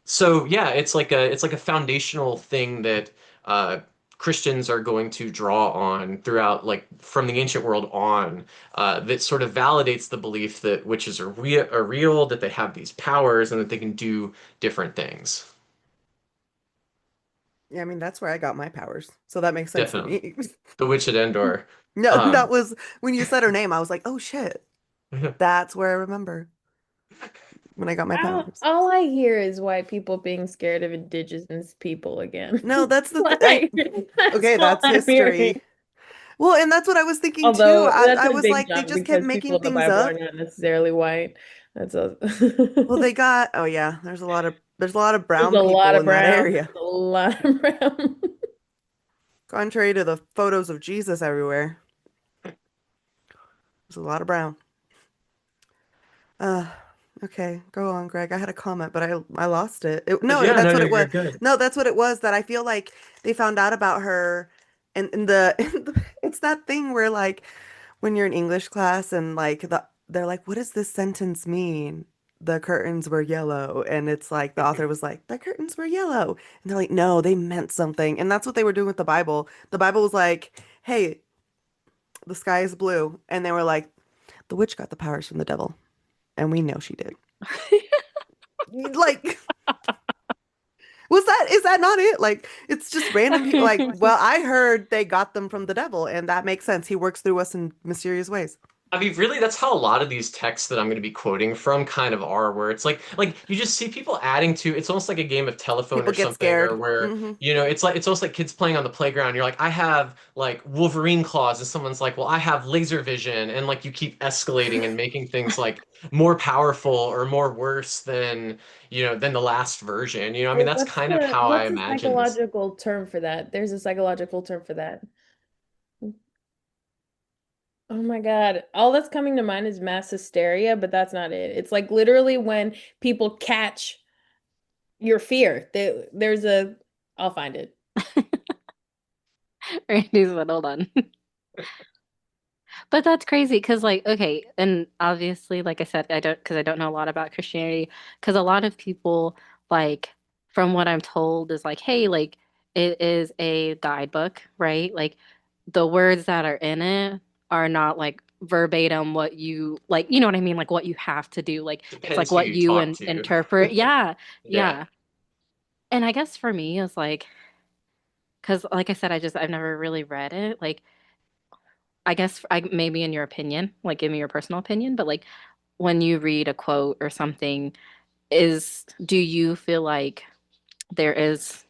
So yeah, it's like a foundational thing that uh, Christians are going to draw on throughout, like from the ancient world on, that sort of validates the belief that witches are real, that they have these powers, and that they can do different things. Yeah, I mean, that's where I got my powers. So that makes sense to Definitely, me. the witch at Endor. No, that Um, was when you said her name, I was like, "Oh shit." That's where I remember when I got my powers. All I hear is white people being scared of indigenous people again. No, that's the th Like, that's okay, all that's I'm hearing. history. Well, and that's what I was thinking too. Although I, that's I a was big like, they jump just kept because people making in the things Bible are up. not necessarily white. That's a Well, they got, oh yeah, there's a lot of there's brown a lot people of in that brown. area. A lot of brown. Contrary to the photos of Jesus everywhere, there's a lot of brown. Uh, okay, go on, Greg. I had a comment, but I lost it. No, yeah, that's no, what no, it you're was. good. No, that's what it was. That I feel like they found out about her, and it's that thing where like when you're in English class and like they're like, what does this sentence mean? The curtains were yellow, and it's like the author was like, the curtains were yellow, and they're like, no, they meant something, and that's what they were doing with the Bible. The Bible was like, hey, the sky is blue, and they were like, the witch got the powers from the devil, and we know she did. Like, is that not it? Like, it's just random people. Like, well, I heard they got them from the devil, and that makes sense. He works through us in mysterious ways. I mean, really, that's how a lot of these texts that I'm going to be quoting from kind of are, where it's like you just see people adding to. It's almost like a game of telephone People or get something, or scared. where it's almost like kids playing on the playground. You're like, I have like Wolverine claws, and someone's like, well, I have laser vision, and like you keep escalating and making things like more powerful or more worse than the last version. I mean, that's kind of how I What's the imagine this. psychological term for that? There's a psychological term for that. Oh my God. All that's coming to mind is mass hysteria, but that's not it. It's like literally when people catch your fear. There's I'll find it. Randy's like, hold on. But that's crazy because, like, okay, and obviously, like I said, because I don't know a lot about Christianity, because a lot of people, like, from what I'm told, is like, hey, like, it is a guidebook, right? Like, the words that are in it are not like verbatim what you, like, you know what I mean? Like, what you have to do. Like, it's like Depends who what you you talk to. interpret. Yeah, Yeah. yeah. And I guess for me, it's like, because, like I said, I've never really read it. Like, I guess maybe in your opinion, like give me your personal opinion, but like when you read a quote or something, do you feel like there is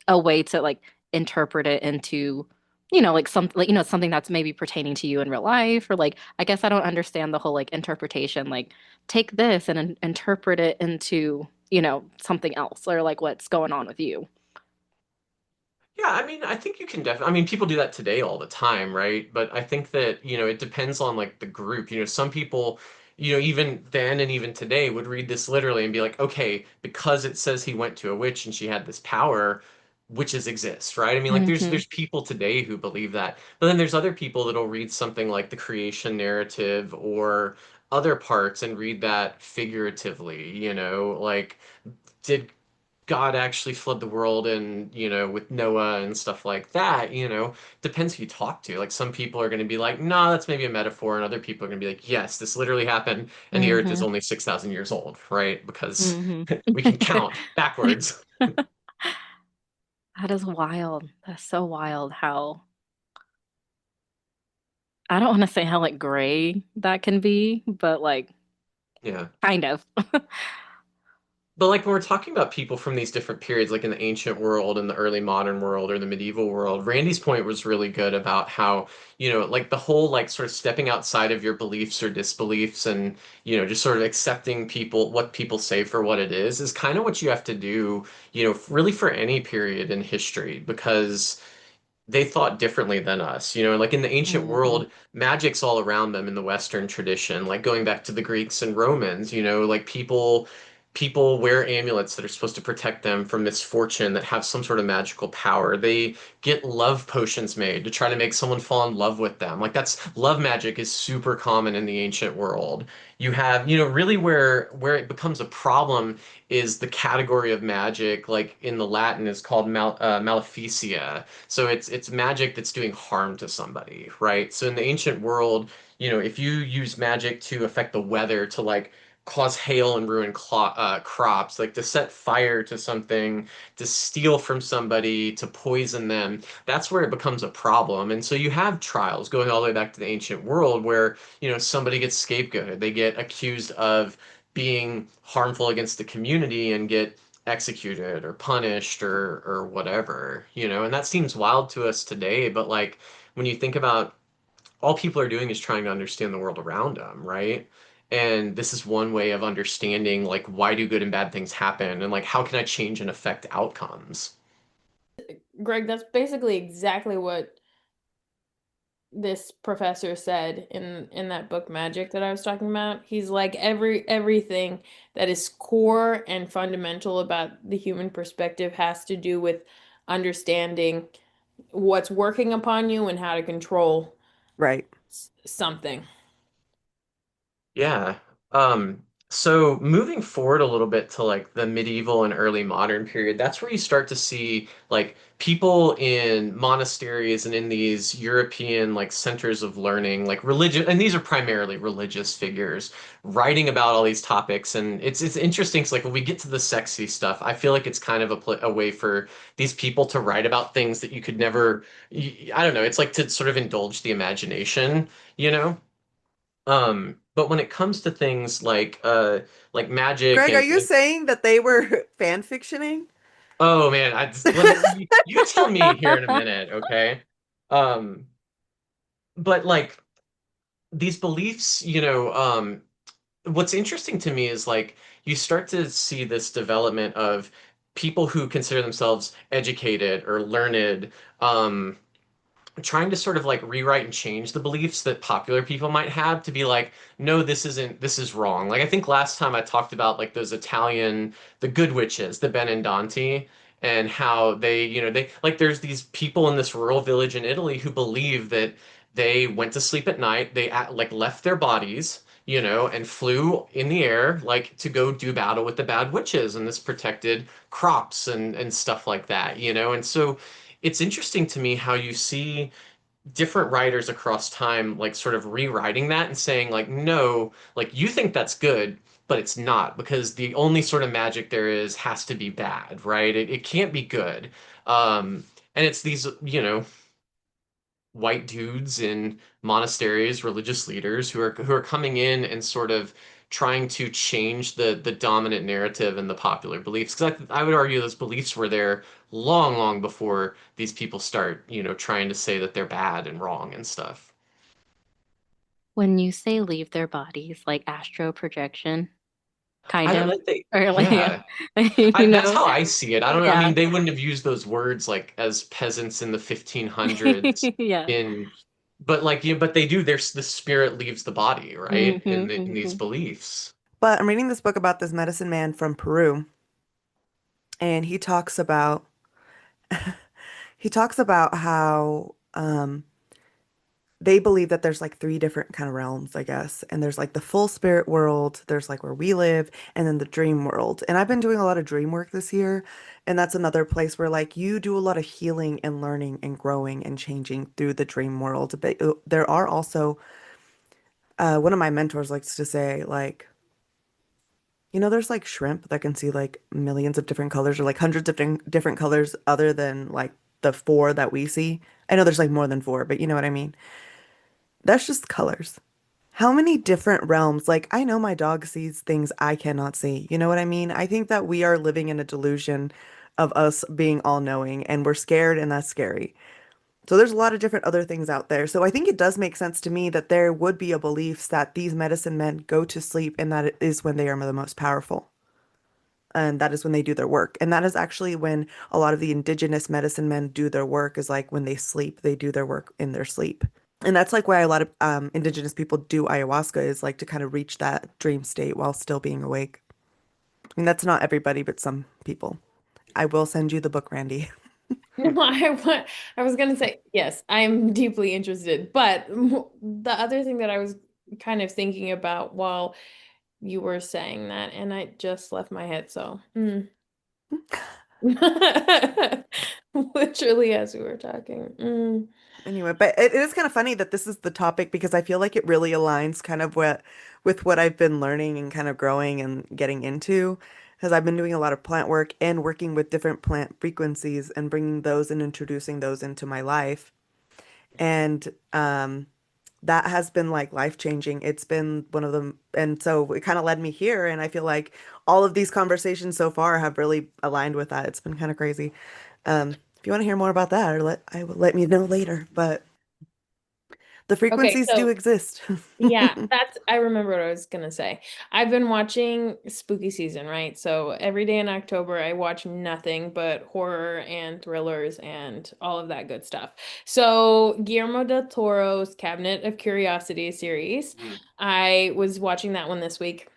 a way to like interpret it into, like something like, something that's maybe pertaining to you in real life, or like I guess I don't understand the whole like interpretation, like take this and interpret it into, something else or like what's going on with you. Yeah, I mean, I think you can definitely, I mean, people do that today all the time, right? But I think that, it depends on like the group. Some people, even then and even today would read this literally and be like, okay, because it says he went to a witch and she had this power, witches exist, right? I mean, like there's Hmm. there's people today who believe that. But then there's other people that'll read something like the creation narrative or other parts and read that figuratively, like did God actually flood the world and, with Noah and stuff like that, depends who you talk to. Like some people are going to be like, no, that's maybe a metaphor. And other people are going to be like, yes, this literally happened. And the earth is Hmm. only 6,000 years old, right? Because Hmm. we can count backwards. That is wild. That's so wild how I don't want to say how like gray that can be, but like Yeah. kind of. But like when we're talking about people from these different periods, like in the ancient world and the early modern world or the medieval world, Randy's point was really good about how, like the whole like sort of stepping outside of your beliefs or disbeliefs and, just sort of accepting what people say for what it is kind of what you have to do, really for any period in history because they thought differently than us. Like in the ancient Hmm. world, magic's all around them in the Western tradition. Like going back to the Greeks and Romans, like people wear amulets that are supposed to protect them from misfortune that have some sort of magical power. They get love potions made to try to make someone fall in love with them. Like that's love magic is super common in the ancient world. You have, really where it becomes a problem is the category of magic, like in the Latin is called maleficia, so it's magic that's doing harm to somebody, right? So in the ancient world, if you use magic to affect the weather to like cause hail and ruin crops, like to set fire to something, to steal from somebody, to poison them, that's where it becomes a problem. And so you have trials going all the way back to the ancient world where, somebody gets scapegoated, they get accused of being harmful against the community and get executed or punished or whatever, and that seems wild to us today, but like when you think about all people are doing is trying to understand the world around them, right? And this is one way of understanding like why do good and bad things happen and like how can I change and affect outcomes? Greg, that's basically exactly what this professor said in that book Magic that I was talking about. He's like everything that is core and fundamental about the human perspective has to do with understanding what's working upon you and how to control Right. something. Yeah. So moving forward a little bit to like the medieval and early modern period, that's where you start to see like people in monasteries and in these European like centers of learning, like religion, and these are primarily religious figures writing about all these topics. And it's interesting because like when we get to the sexy stuff, I feel like it's kind of a way for these people to write about things that you could never, I don't know, it's like to sort of indulge the imagination, you know? But when it comes to things like magic Greg, are and you saying that they were fan fictioning? oh man, you tell me here in a minute, okay? Um, but like these beliefs, what's interesting to me is like you start to see this development of people who consider themselves educated or learned, um, trying to sort of like rewrite and change the beliefs that popular people might have to be like, no, this is wrong. Like I think last time I talked about like the good witches, the Benedonti, and how they, they like there's these people in this rural village in Italy who believe that they went to sleep at night, like left their bodies, and flew in the air like to go do battle with the bad witches, and this protected crops and stuff like that, and so it's interesting to me how you see different writers across time like sort of rewriting that and saying like no, like you think that's good, but it's not, because the only sort of magic there is has to be bad, right? It can't be good. And it's these, white dudes in monasteries, religious leaders who are coming in and sort of trying to change the dominant narrative and the popular beliefs. Because I would argue those beliefs were there long, long before these people start, trying to say that they're bad and wrong and stuff. When you say leave their bodies, like astral projection, kind I of, like they, or like, yeah. you That's know, how I see it. I don't know. I yeah, mean, they wouldn't have used those words like as peasants in the 1500s yeah. in, but like, but they do. There's the spirit leaves the body, right? In these Hmm. beliefs. But I'm reading this book about this medicine man from Peru, and he talks about how they believe that there's like three different kind of realms, I guess. And there's like the full spirit world, there's like where we live, and then the dream world. And I've been doing a lot of dream work this year, and that's another place where like you do a lot of healing and learning and growing and changing through the dream world. But there are also one of my mentors likes to say like, there's like shrimp that can see like millions of different colors or like hundreds of different colors other than like the four that we see. I know there's like more than four, but you know what I mean? That's just colors. How many different realms? Like, I know my dog sees things I cannot see. You know what I mean? I think that we are living in a delusion of us being all knowing and we're scared, and that's scary. So there's a lot of different other things out there. So I think it does make sense to me that there would be a belief that these medicine men go to sleep and that it is when they are the most powerful. And that is when they do their work. And that is actually when a lot of the indigenous medicine men do their work, is like when they sleep, they do their work in their sleep. And that's like why a lot of indigenous people do ayahuasca, is like to kind of reach that dream state while still being awake. And that's not everybody, but some people. I will send you the book, Randy. No, I was gonna say yes, I'm deeply interested. But the other thing that I was kind of thinking about while you were saying that, and I just left my head, so literally as we were talking. Anyway, but it is kind of funny that this is the topic because I feel like it really aligns kind of with what I've been learning and kind of growing and getting into. Because I've been doing a lot of plant work and working with different plant frequencies and bringing those and introducing those into my life. And that has been like life changing. It's been one of them. And so it kind of led me here. And I feel like all of these conversations so far have really aligned with that. It's been kind of crazy. If you want to hear more about that, or I will let me know later. But the Okay, frequencies do so exist. yeah, I remember what I was gonna say. I've been watching spooky season, right? So every day in October, I watch nothing but horror and thrillers and all of that good stuff. So Guillermo del Toro's Cabinet of Curiosity series, Mm. I was watching that one this week.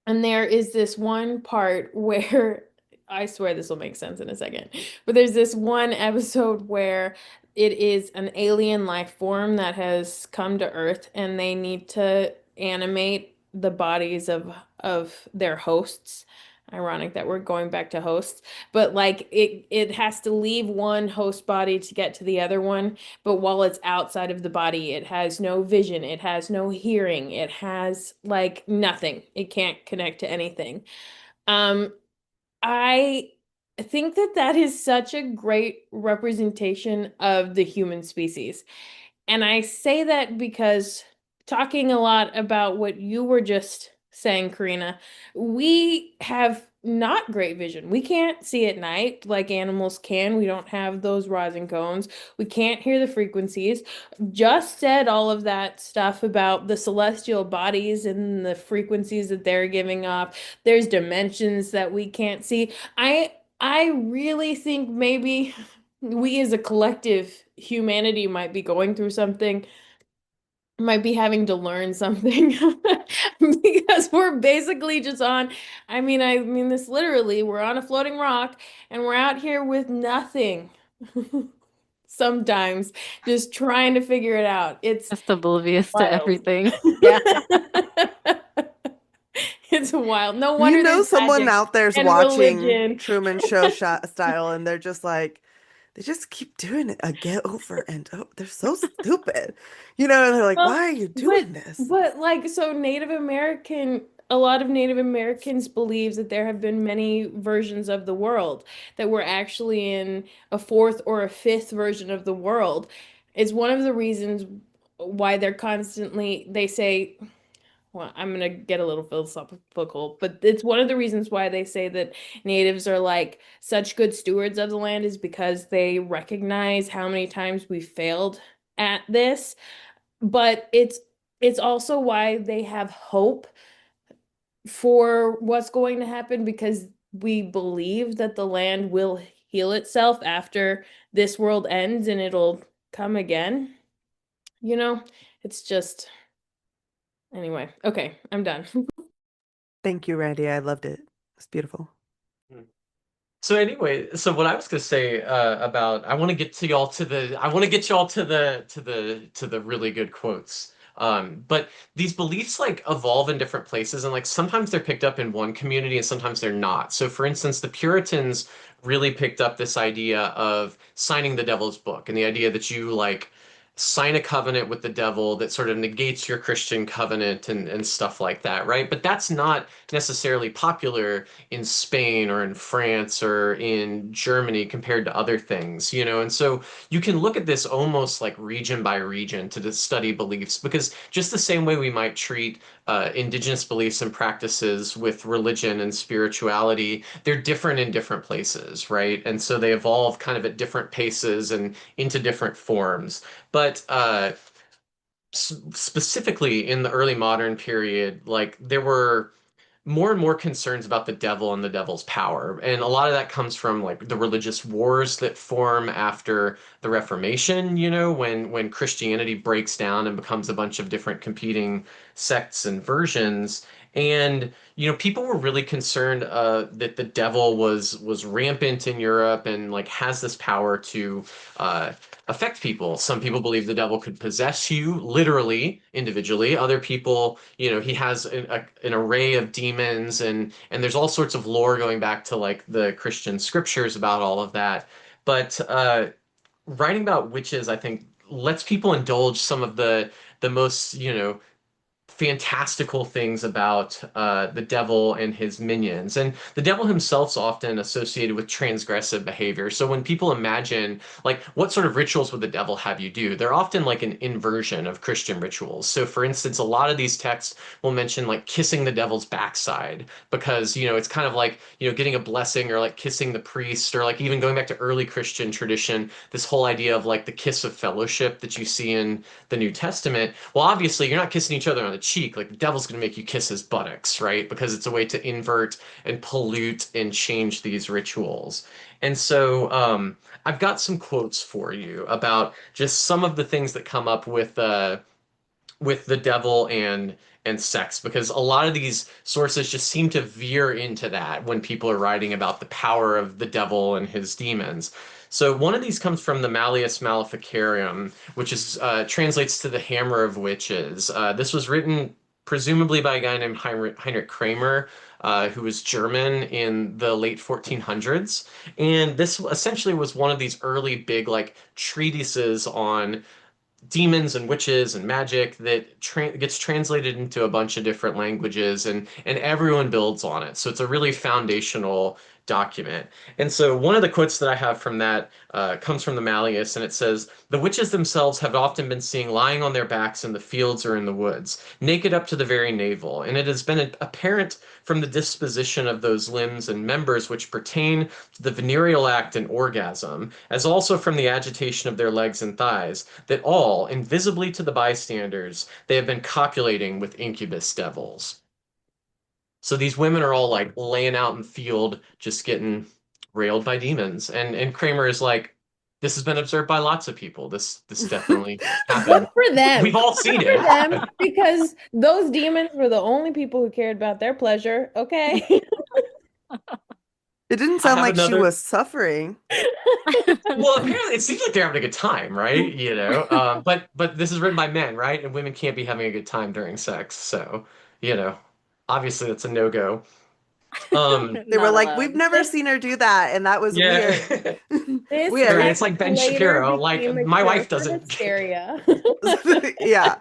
And there is this one part where I swear this will make sense in a second. But there's this one episode where it is an alien life form that has come to Earth and they need to animate the bodies of their hosts. Ironic that we're going back to hosts, but like it has to leave one host body to get to the other one, but while it's outside of the body, it has no vision, it has no hearing, it has like nothing. It can't connect to anything. Um, I think that that is such a great representation of the human species. And I say that because talking a lot about what you were just saying, Karina, we have not great vision. We can't see at night like animals can. We don't have those rising cones. We can't hear the frequencies. Just said all of that stuff about the celestial bodies and the frequencies that they're giving off. There's dimensions that we can't see. I really think maybe we as a collective humanity might be going through something might be having to learn something because we're basically just on, I mean this literally, we're on a floating rock and we're out here with nothing. Sometimes just trying to figure it out. It's Just oblivious to wild. everything. Yeah. It's wild. No You wonder know, there's someone magic out there's and watching religion. Truman Show style, and they're just like, they just keep doing it again over and over. They're so stupid. And they're like, Well, why are you but doing this? but like so Native American a lot of Native Americans believes that there have been many versions of the world, that we're actually in a fourth or a fifth version of the world. It's one of the reasons why they say, well, I'm gonna get a little philosophical, but it's one of the reasons why they say that natives are like such good stewards of the land is because they recognize how many times we failed at this. But it's also why they have hope for what's going to happen because we believe that the land will heal itself after this world ends and it'll come again. You know, it's just anyway. Okay, I'm done. Thank you, Randy. I loved it. It's beautiful. So anyway, so what I was gonna say about I want to get to y'all to the I want to get y'all to the really good quotes. But these beliefs like evolve in different places, and like sometimes they're picked up in one community and sometimes they're not. So for instance, the Puritans really picked up this idea of signing the devil's book and the idea that you like sign a covenant with the devil that sort of negates your Christian covenant and stuff like that, right? But that's not necessarily popular in Spain or in France or in Germany compared to other things. And so you can look at this almost like region by region to study beliefs, because just the same way we might treat indigenous beliefs and practices with religion and spirituality, they're different in different places, right? And so they evolve kind of at different paces and into different forms. But specifically in the early modern period, like there were more and more concerns about the devil and the devil's power. And a lot of that comes from like the religious wars that form after the Reformation, when Christianity breaks down and becomes a bunch of different competing sects and versions. And people were really concerned that the devil was rampant in Europe and like has this power to affect people. Some people believe the devil could possess you literally, individually. Other people, he has an array of demons, and there's all sorts of lore going back to like the Christian scriptures about all of that. But writing about witches, I think, lets people indulge some of the most, fantastical things about the devil and his minions. And the devil himself's often associated with transgressive behavior. So when people imagine, like, what sort of rituals would the devil have you do? They're often like an inversion of Christian rituals. So, for instance, a lot of these texts will mention like kissing the devil's backside because, it's kind of like, getting a blessing or like kissing the priest or like even going back to early Christian tradition, this whole idea of like the kiss of fellowship that you see in the New Testament. Well, obviously, you're not kissing each other on the cheek. Like the devil's going to make you kiss his buttocks, right? Because it's a way to invert and pollute and change these rituals. And so I've got some quotes for you about just some of the things that come up with the devil and sex, because a lot of these sources just seem to veer into that when people are writing about the power of the devil and his demons. So one of these comes from the Malleus Maleficarum, which is translates to the Hammer of Witches. This was written presumably by a guy named Heinrich Kramer, who was German in the late 1400s. And this essentially was one of these early big like treatises on demons and witches and magic that gets translated into a bunch of different languages, and everyone builds on it. So it's a really foundational document. And so one of the quotes that I have from that comes from the Malleus, and it says, "The witches themselves have often been seen lying on their backs in the fields or in the woods, naked up to the very navel, and it has been apparent from the disposition of those limbs and members which pertain to the venereal act and orgasm, as also from the agitation of their legs and thighs, that all, invisibly to the bystanders, they have been copulating with incubus devils." So these women are all like laying out in the field, just getting railed by demons. And Kramer is like, This has been observed by lots of people. This definitely Good happened. for them. We've all seen Good it. for them, because those demons were the only people who cared about their pleasure. Okay. It didn't I sound have like she another. was suffering. Well, apparently it seems like they're having a good time, right? You know, but this is written by men, right? And women can't be having a good time during sex, so you know, obviously that's a no-go. They were Not like, we've allowed. never seen her do that, and that was weird. Yeah. This Weird. It's like Ben later Shapiro. Like became a my cure wife for doesn't. hysteria. Yeah,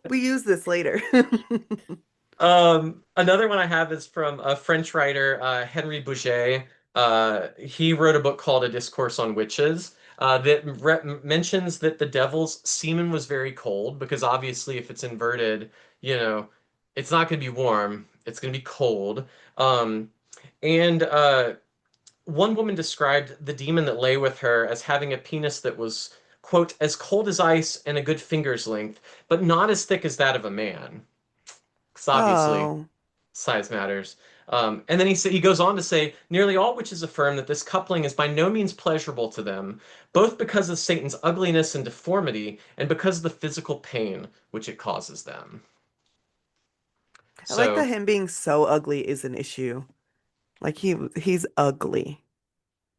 we use this later. Another one I have is from a French writer, Henry Bouget. He wrote a book called A Discourse on Witches that mentions that the devil's semen was very cold because obviously, if it's inverted, you know, it's not going to be warm, it's going to be cold. Um, and one woman described the demon that lay with her as having a penis that was, quote, as cold as ice and a good finger's length, but not as thick as that of a man. Because obviously, Oh, size matters. And then he goes on to say, nearly all witches affirm that this coupling is by no means pleasurable to them, both because of Satan's ugliness and deformity, and because of the physical pain which it causes them. I like that So, him being so ugly is an issue. Like he's ugly,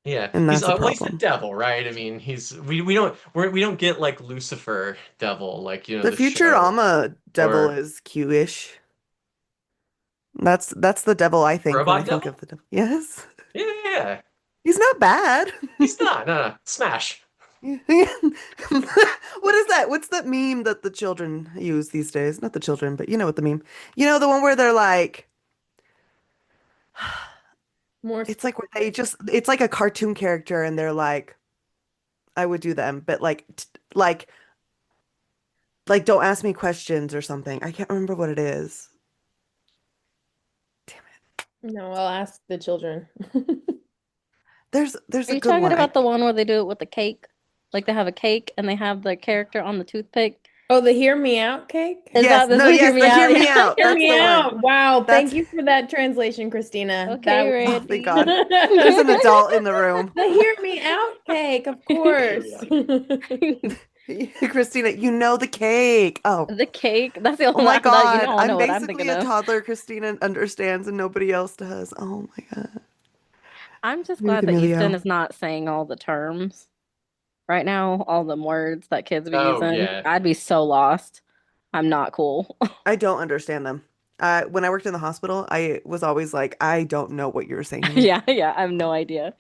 yeah, and he's that's a well, he's the problem. devil, right? I mean, we don't get like Lucifer devil, like The the show Futurama devil or is cute-ish. That's the devil I think when I robot think of devil. the devil. Yes, Yeah, yeah, yeah. he's not bad. He's not. No, no. Smash. What is that? What's that meme that the children use these days? Not the children, but you know what the meme. You know the one where they're like, More it's like where they just, it's like a cartoon character, and they're like, I would do them, but like don't ask me questions or something. I can't remember what it is. Damn it. No, I'll ask the children. There's Are a you good talking one. about the one where they do it with the cake? Like they have a cake and they have the character on the toothpick? Oh, the hear me out cake? Is Yes, that this no, one? Hear yes, me the hear out? me out. Hear That's me the one. out. Wow, That's thank you for that translation, Christina. Okay, oh, thank Randy. God. There's an adult in the room. The hear me out cake, of Here course. we are. Christina, you know the cake. Oh. The cake. That's the Oh only my one that you God. know. I I'm know what I'm basically thinking a of. toddler Christina understands and nobody else does. Oh my God. I'm just Maybe glad that Easton Emilio. is not saying all the terms right now, all the words that kids be Oh using. yeah. I'd be so lost. I'm not cool. I don't understand them. When I worked in the hospital, I was always like, I don't know what you're saying to me. Yeah, yeah, I have no idea.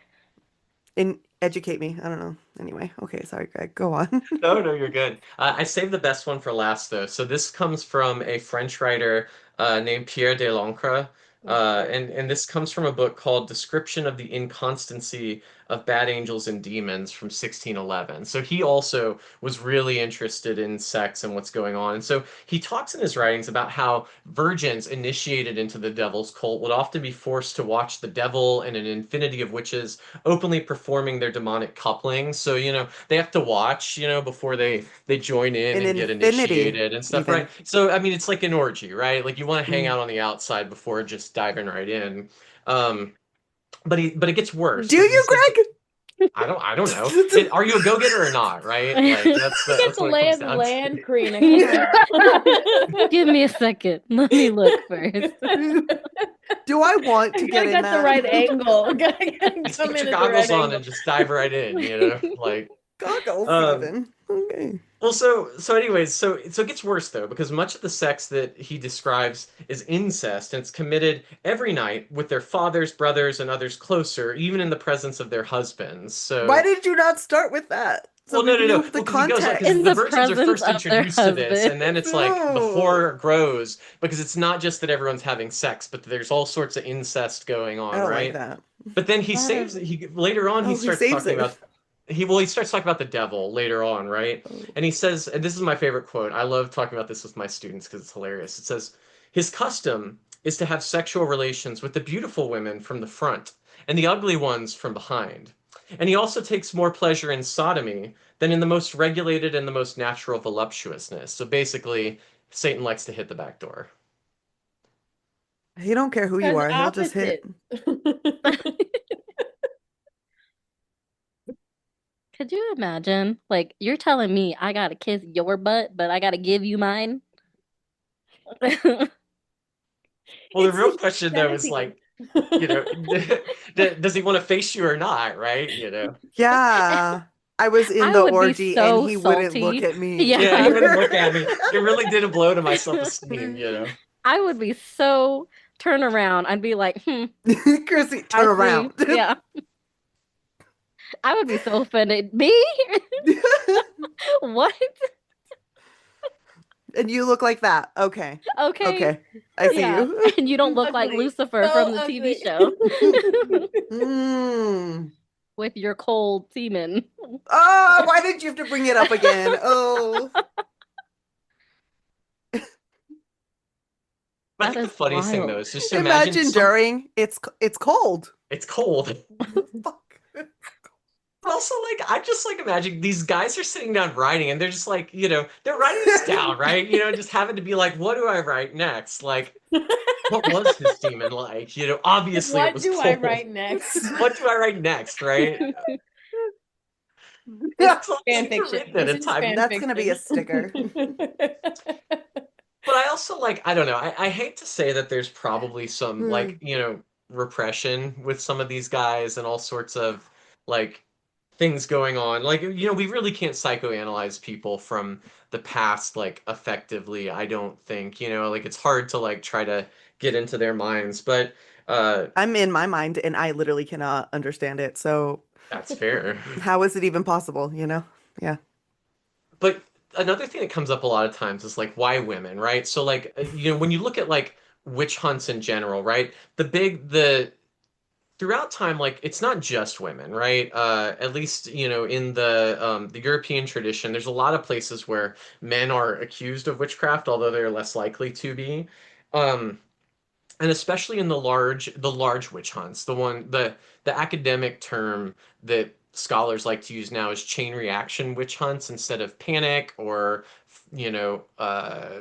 And educate me. I don't know. Anyway, okay, sorry, Greg. Go on. No, no, you're good. I saved the best one for last, though. So this comes from a French writer named Pierre de Lancre, and this comes from a book called "Description of the Inconstancy of Bad Angels and Demons" from 1611. So he also was really interested in sex and what's going on. And so he talks in his writings about how virgins initiated into the devil's cult would often be forced to watch the devil and an infinity of witches openly performing their demonic couplings. So, they have to watch, before they join in An and get infinity, initiated and stuff, right? even. So, I mean, it's like an orgy, right? Like you want to hang Mm. out on the outside before just diving right in. Um, but it gets worse Do because he you, says I don't know. Greg? Are you a go-getter or not, right? Like Get that's the what it lay comes of the down to. land, Karina. Come on. Give me a second. Let me look first. Do I want to You get gotta in get the that? right angle. Gotta Just come put in your at the right goggles on angle. and just dive right in, like Goggles, um even. Okay. well, so anyways, so it gets worse though, because much of the sex that he describes is incest, and it's committed every night with their fathers, brothers, and others closer, even in the presence of their husbands. Why So, did you not start with that? So well, we no, no, no. knew the Well, because he goes on, because In context. the the virgins are presence first of their introduced to this, husband. and then it's like the No. horror grows because it's not just that everyone's having sex, but there's all sorts of incest going I on, don't like right? that. But then he That saves is he later on he Oh, he starts saves talking it. about he starts talking about the devil later on, right? Oh. And he says, and this is my favorite quote. I love talking about this with my students because it's hilarious. It says, "His custom is to have sexual relations with the beautiful women from the front and the ugly ones from behind. And he also takes more pleasure in sodomy than in the most regulated and the most natural voluptuousness." So basically, Satan likes to hit the back door. He don't care who you Because are. He'll just hit. opposite. Could you imagine? Like, you're telling me I gotta kiss your butt, but I gotta give you mine? Well, the It's real the question though is humanity. like, you know, does he want to face you or not, right? Yeah. I was in I the would be orgy and so he wouldn't look salty. at me Yeah, he Yeah. wouldn't look at me. It really did a blow to my self-esteem. I would be so turn around. I'd be like, Chrissy, turn I around. see. Yeah. I would be so offended. Me? What? And you look like that. Okay. Okay. Okay. I see Yeah. you. And you don't look like Ugly. Lucifer So from the TV ugly. show Mm. with your cold semen. Oh, why did you have to bring it up again? Oh. But I That think the is funniest thing though wild. is just to imagine Imagine during it's cold. it's cold. Fuck. But also, like, I just like imagine these guys are sitting down writing and they're just like, they're writing this down, right? Just having to be like, what do I write next? Like, what was his semen like? Obviously it What was do I cold. write next? What do I write next, right? This is So fan I've fiction. written at This a is time. fan That's gonna be a fiction. sticker. But I also like, I don't know, I hate to say that there's probably some like, Hmm. repression with some of these guys and all sorts of like things going on. Like, we really can't psychoanalyze people from the past like effectively, I don't think. Like it's hard to like try to get into their minds, but I'm in my mind and I literally cannot understand it. So that's fair. how is it even possible, Yeah. But another thing that comes up a lot of times is like why women, right? So like when you look at like witch hunts in general, right? The throughout time, like it's not just women, right? At least in the European tradition, there's a lot of places where men are accused of witchcraft, although they're less likely to be. Um, and especially in the large witch hunts, the academic term that scholars like to use now is chain reaction witch hunts instead of panic or you know uh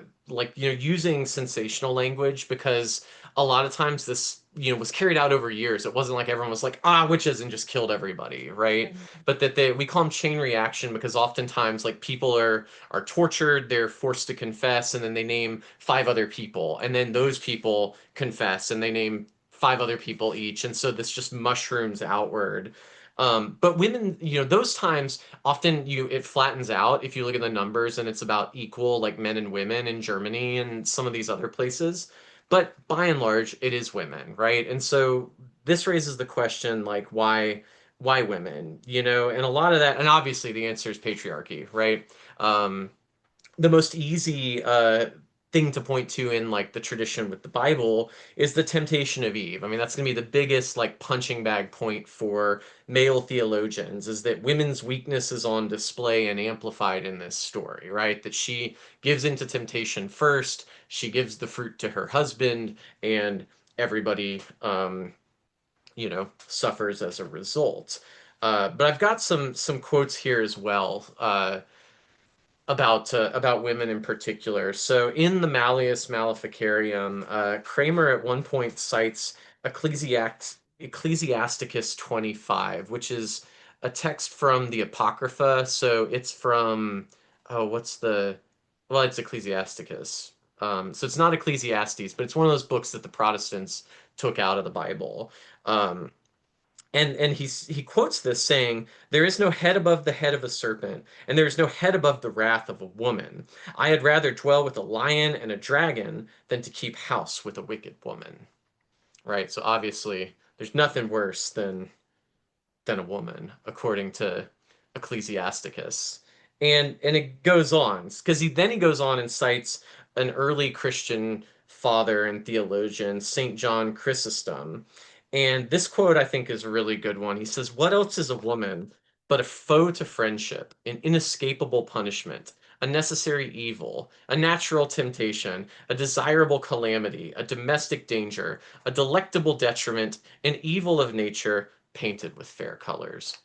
using sensational language, because a lot of times this was carried out over years. It wasn't like everyone was like, witches, and just killed everybody, right? But that we call them chain reaction because oftentimes like people are tortured, they're forced to confess, and then they name five other people, and then those people confess, and they name five other people each, and so this just mushrooms outward. But women, those times often it flattens out if you look at the numbers, and it's about equal, like men and women in Germany and some of these other places. But by and large, it is women, right? And so this raises the question, like, why women? And a lot of that, and obviously the answer is patriarchy, right? The most easy thing to point to in like the tradition with the Bible is the temptation of Eve. I mean, that's going to be the biggest like punching bag point for male theologians, is that women's weakness is on display and amplified in this story, right? That she gives into temptation first, she gives the fruit to her husband, and everybody suffers as a result. But I've got some quotes here as well. About women in particular. So in the Malleus Maleficarium, Kramer at one point cites Ecclesiasticus 25, which is a text from the Apocrypha. So it's from it's Ecclesiasticus. So it's not Ecclesiastes, but it's one of those books that the Protestants took out of the Bible. Um, and he quotes this saying, "There is no head above the head of a serpent, and there is no head above the wrath of a woman. I had rather dwell with a lion and a dragon than to keep house with a wicked woman." Right? So obviously, there's nothing worse than a woman, according to Ecclesiasticus. And it goes on, because he goes on and cites an early Christian father and theologian, Saint John Chrysostom. And this quote I think is a really good one. He says, "What else is a woman but a foe to friendship, an inescapable punishment, a necessary evil, a natural temptation, a desirable calamity, a domestic danger, a delectable detriment, an evil of nature, painted with fair colors."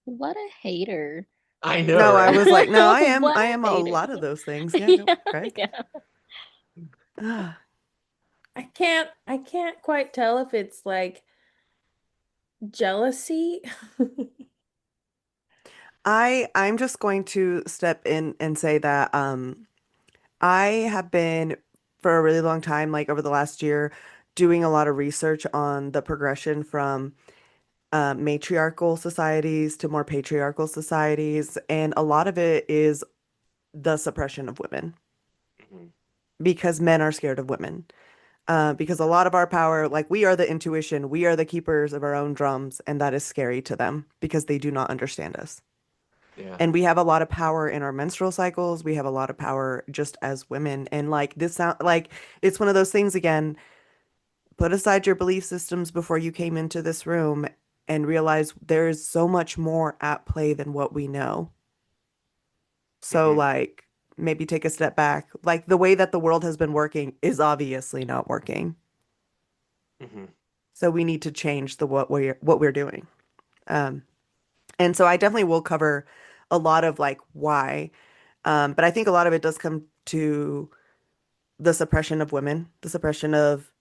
What a hater. I know, No, I right? was like, no, I am What I a am a hater. lot of those things. Yeah, go, Yeah, Greg. yeah. Ah, I can't quite tell if it's like jealousy I'm just going to step in and say that I have been for a really long time, like over the last year, doing a lot of research on the progression from matriarchal societies to more patriarchal societies, and a lot of it is the suppression of women Mhm. because men are scared of women. Because a lot of our power, like we are the intuition, we are the keepers of our own drums, and that is scary to them because they do not understand us. Yeah. And we have a lot of power in our menstrual cycles. We have a lot of power just as women. And like this sound like it's one of those things again, put aside your belief systems before you came into this room and realize there is so much more at play than what we know. So Hmm. like maybe take a step back. Like the way that the world has been working is obviously not working. Hmm. So we need to change the what we're doing. Um, and so I definitely will cover a lot of like why. But I think a lot of it does come to the suppression of women, the suppression of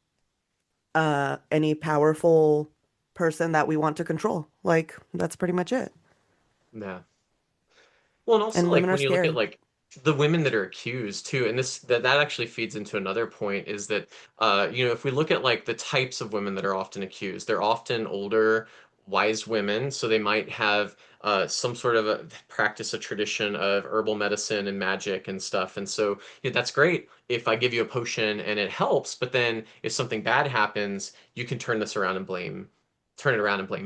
any powerful person that we want to control. Like that's pretty much it. Yeah. Well, and also And like women are when you look at scary. like the women that are accused too, and that actually feeds into another point is that if we look at like the types of women that are often accused, they're often older, wise women, so they might have some sort of a practice, a tradition of herbal medicine and magic and stuff. And so that's great if I give you a potion and it helps, but then if something bad happens, you can turn it around and blame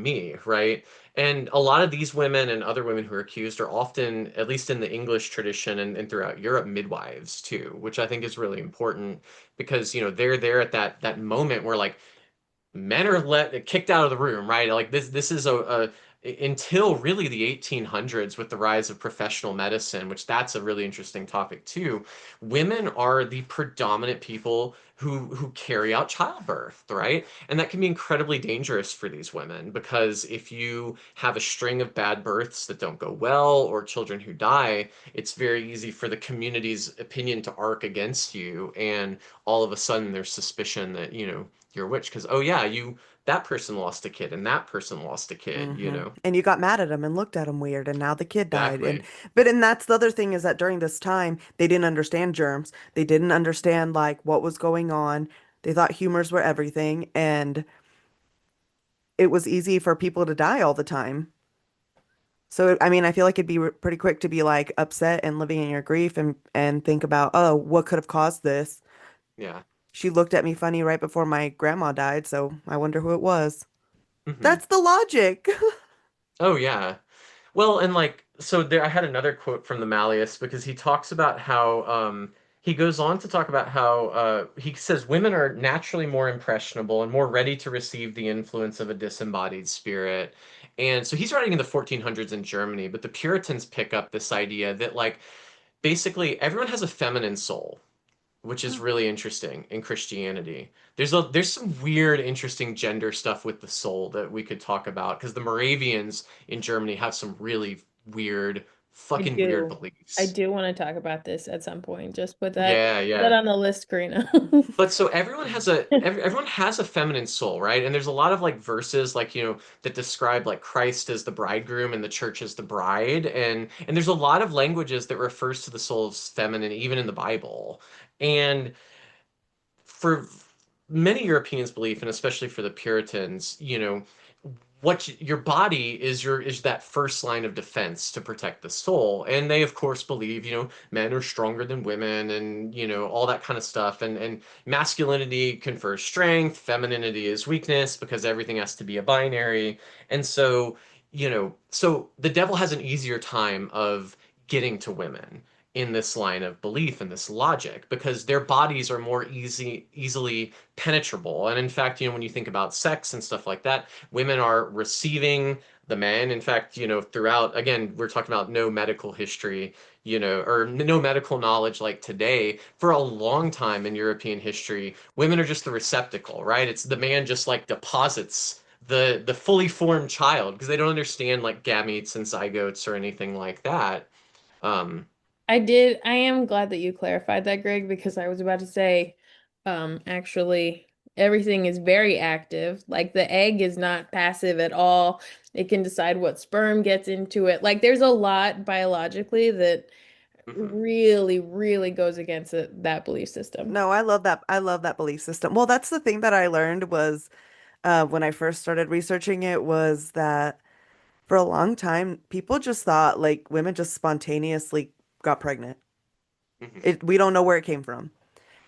me, right? And a lot of these women and other women who are accused are often, at least in the English tradition and throughout Europe, midwives too, which I think is really important because, they're there at that moment where like men are let kicked out of the room, right? Like this is until really the 1800s with the rise of professional medicine, which that's a really interesting topic too. Women are the predominant people who carry out childbirth, right? And that can be incredibly dangerous for these women because if you have a string of bad births that don't go well or children who die, it's very easy for the community's opinion to arc against you and all of a sudden there's suspicion that, you're a witch because oh yeah, that person lost a kid and that person lost a kid. And you got mad at him and looked at him weird, and now the kid died. Exactly. And that's the other thing is that during this time, they didn't understand germs. They didn't understand like what was going on. They thought humors were everything, and it was easy for people to die all the time. So, I mean, I feel like it'd be pretty quick to be like upset and living in your grief and think about, oh, what could have caused this? Yeah. She looked at me funny right before my grandma died, so I wonder who it was. Hmm. That's the logic. Oh yeah. Well, and like so there I had another quote from the Malleus because he talks about how he goes on to talk about how he says women are naturally more impressionable and more ready to receive the influence of a disembodied spirit. And so he's writing in the 1400s in Germany, but the Puritans pick up this idea that like basically everyone has a feminine soul, which is really interesting in Christianity. There's some weird, interesting gender stuff with the soul that we could talk about because the Moravians in Germany have some really weird, I fucking weird do. I beliefs. do want to talk about this at some point. Just Yeah, put that yeah. on the list, Karina. But so everyone has a feminine soul, right? And there's a lot of like verses like, that describe like Christ as the bridegroom and the church as the bride. And there's a lot of languages that refers to the soul as feminine, even in the Bible. And for many Europeans' belief, and especially for the Puritans, your body is that first line of defense to protect the soul. And they of course believe, men are stronger than women and, all that kind of stuff. And masculinity confers strength, femininity is weakness because everything has to be a binary. And so, so the devil has an easier time of getting to women in this line of belief and this logic because their bodies are more easily penetrable. And in fact, when you think about sex and stuff like that, women are receiving the men. In fact, throughout, again, we're talking about no medical history, or no medical knowledge like today. For a long time in European history, women are just the receptacle, right? It's the man just like deposits the fully formed child because they don't understand like gametes and zygotes or anything like that. Um, I did. I am glad that you clarified that, Greg, because I was about to say, actually, everything is very active. Like the egg is not passive at all. It can decide what sperm gets into it. Like there's a lot biologically that Hmm. really, really goes against that belief system. No, I love that. I love that belief system. Well, that's the thing that I learned was when I first started researching it was that for a long time, people just thought like women just spontaneously got pregnant. Hmm. We don't know where it came from.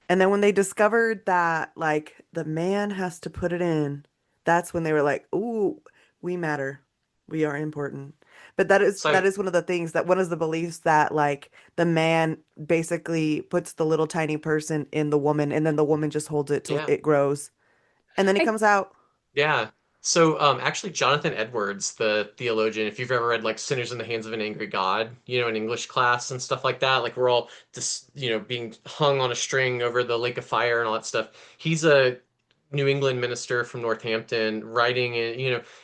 And then when they discovered that like the man has to put it in, that's when they were like, "Ooh, we matter. We are important." But So that is one of the things that one of the beliefs that like the man basically puts the little tiny person in the woman and then the woman just holds it till yeah. it grows. And then he I comes out. Yeah. So, actually, Jonathan Edwards, the theologian, if you've ever read like Sinners in the Hands of an Angry God, in English class and stuff like that, like we're all just, being hung on a string over the lake of fire and all that stuff. He's a New England minister from Northampton writing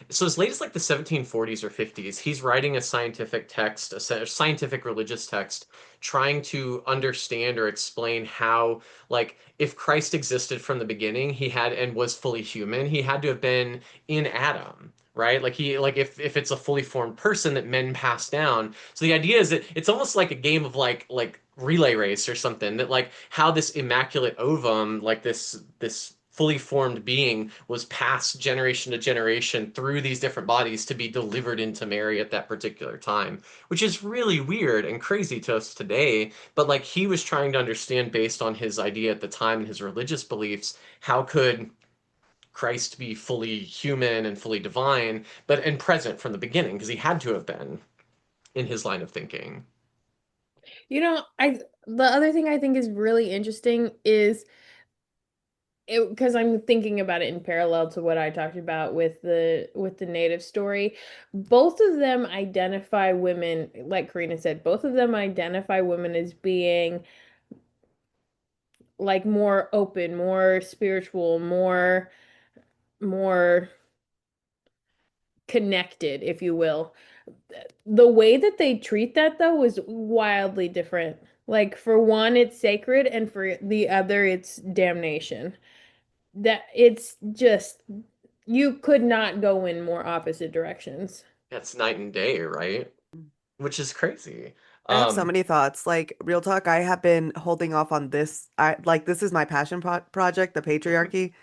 so as late as like the 1740s or 50s, he's writing a scientific text, a scientific religious text, trying to understand or explain how, like, if Christ existed from the beginning, he had and was fully human, he had to have been in Adam, right? Like if it's a fully formed person that men pass down. So the idea is that it's almost like a game of like relay race or something, that like how this immaculate ovum, like this fully formed being, was passed generation to generation through these different bodies to be delivered into Mary at that particular time, which is really weird and crazy to us today. But like he was trying to understand, based on his idea at the time and his religious beliefs, how could Christ be fully human and fully divine, but and present from the beginning, because he had to have been in his line of thinking. I the other thing I think is really interesting is because I'm thinking about it in parallel to what I talked about with the native story. Both of them identify women, like Karina said, both of them identify women as being like more open, more spiritual, more connected, if you will. The way that they treat that though is wildly different. Like for one, it's sacred, and for the other, it's damnation. That it's just you could not go in more opposite directions. That's night and day, right? Which is crazy. I have so Um, many thoughts. Like real talk, I have been holding off on this. I like this is my passion project, the patriarchy.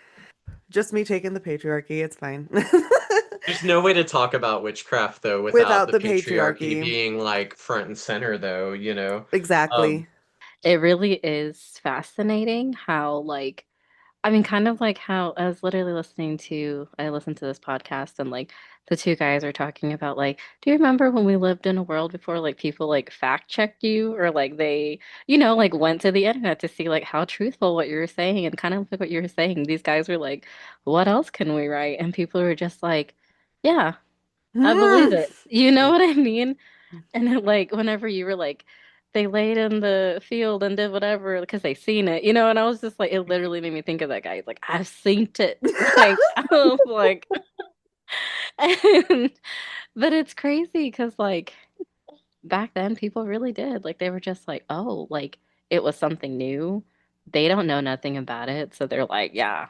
Just me taking the patriarchy. It's fine. there's no way to talk about witchcraft though without Without the the patriarchy patriarchy. being like front and center though. Um, Exactly. It really is fascinating how, like, I mean, kind of like how I was literally I listened to this podcast and like the two guys are talking about like, do you remember when we lived in a world before like people like fact checked you or like they, like went to the internet to see like how truthful what you were saying and kind of like what you were saying. These guys were like, what else can we write? And people were just like, yeah, I believe it. You know what I mean? And then, like, whenever you were like, they laid in the field and did whatever because they seen it, and I was just like, it literally made me think of that guy. He's like, I've seen it. Like, I was like, and, but it's crazy because, like, back then people really did. Like, they were just like, oh, like, it was something new. They don't know nothing about it. So they're like, yeah,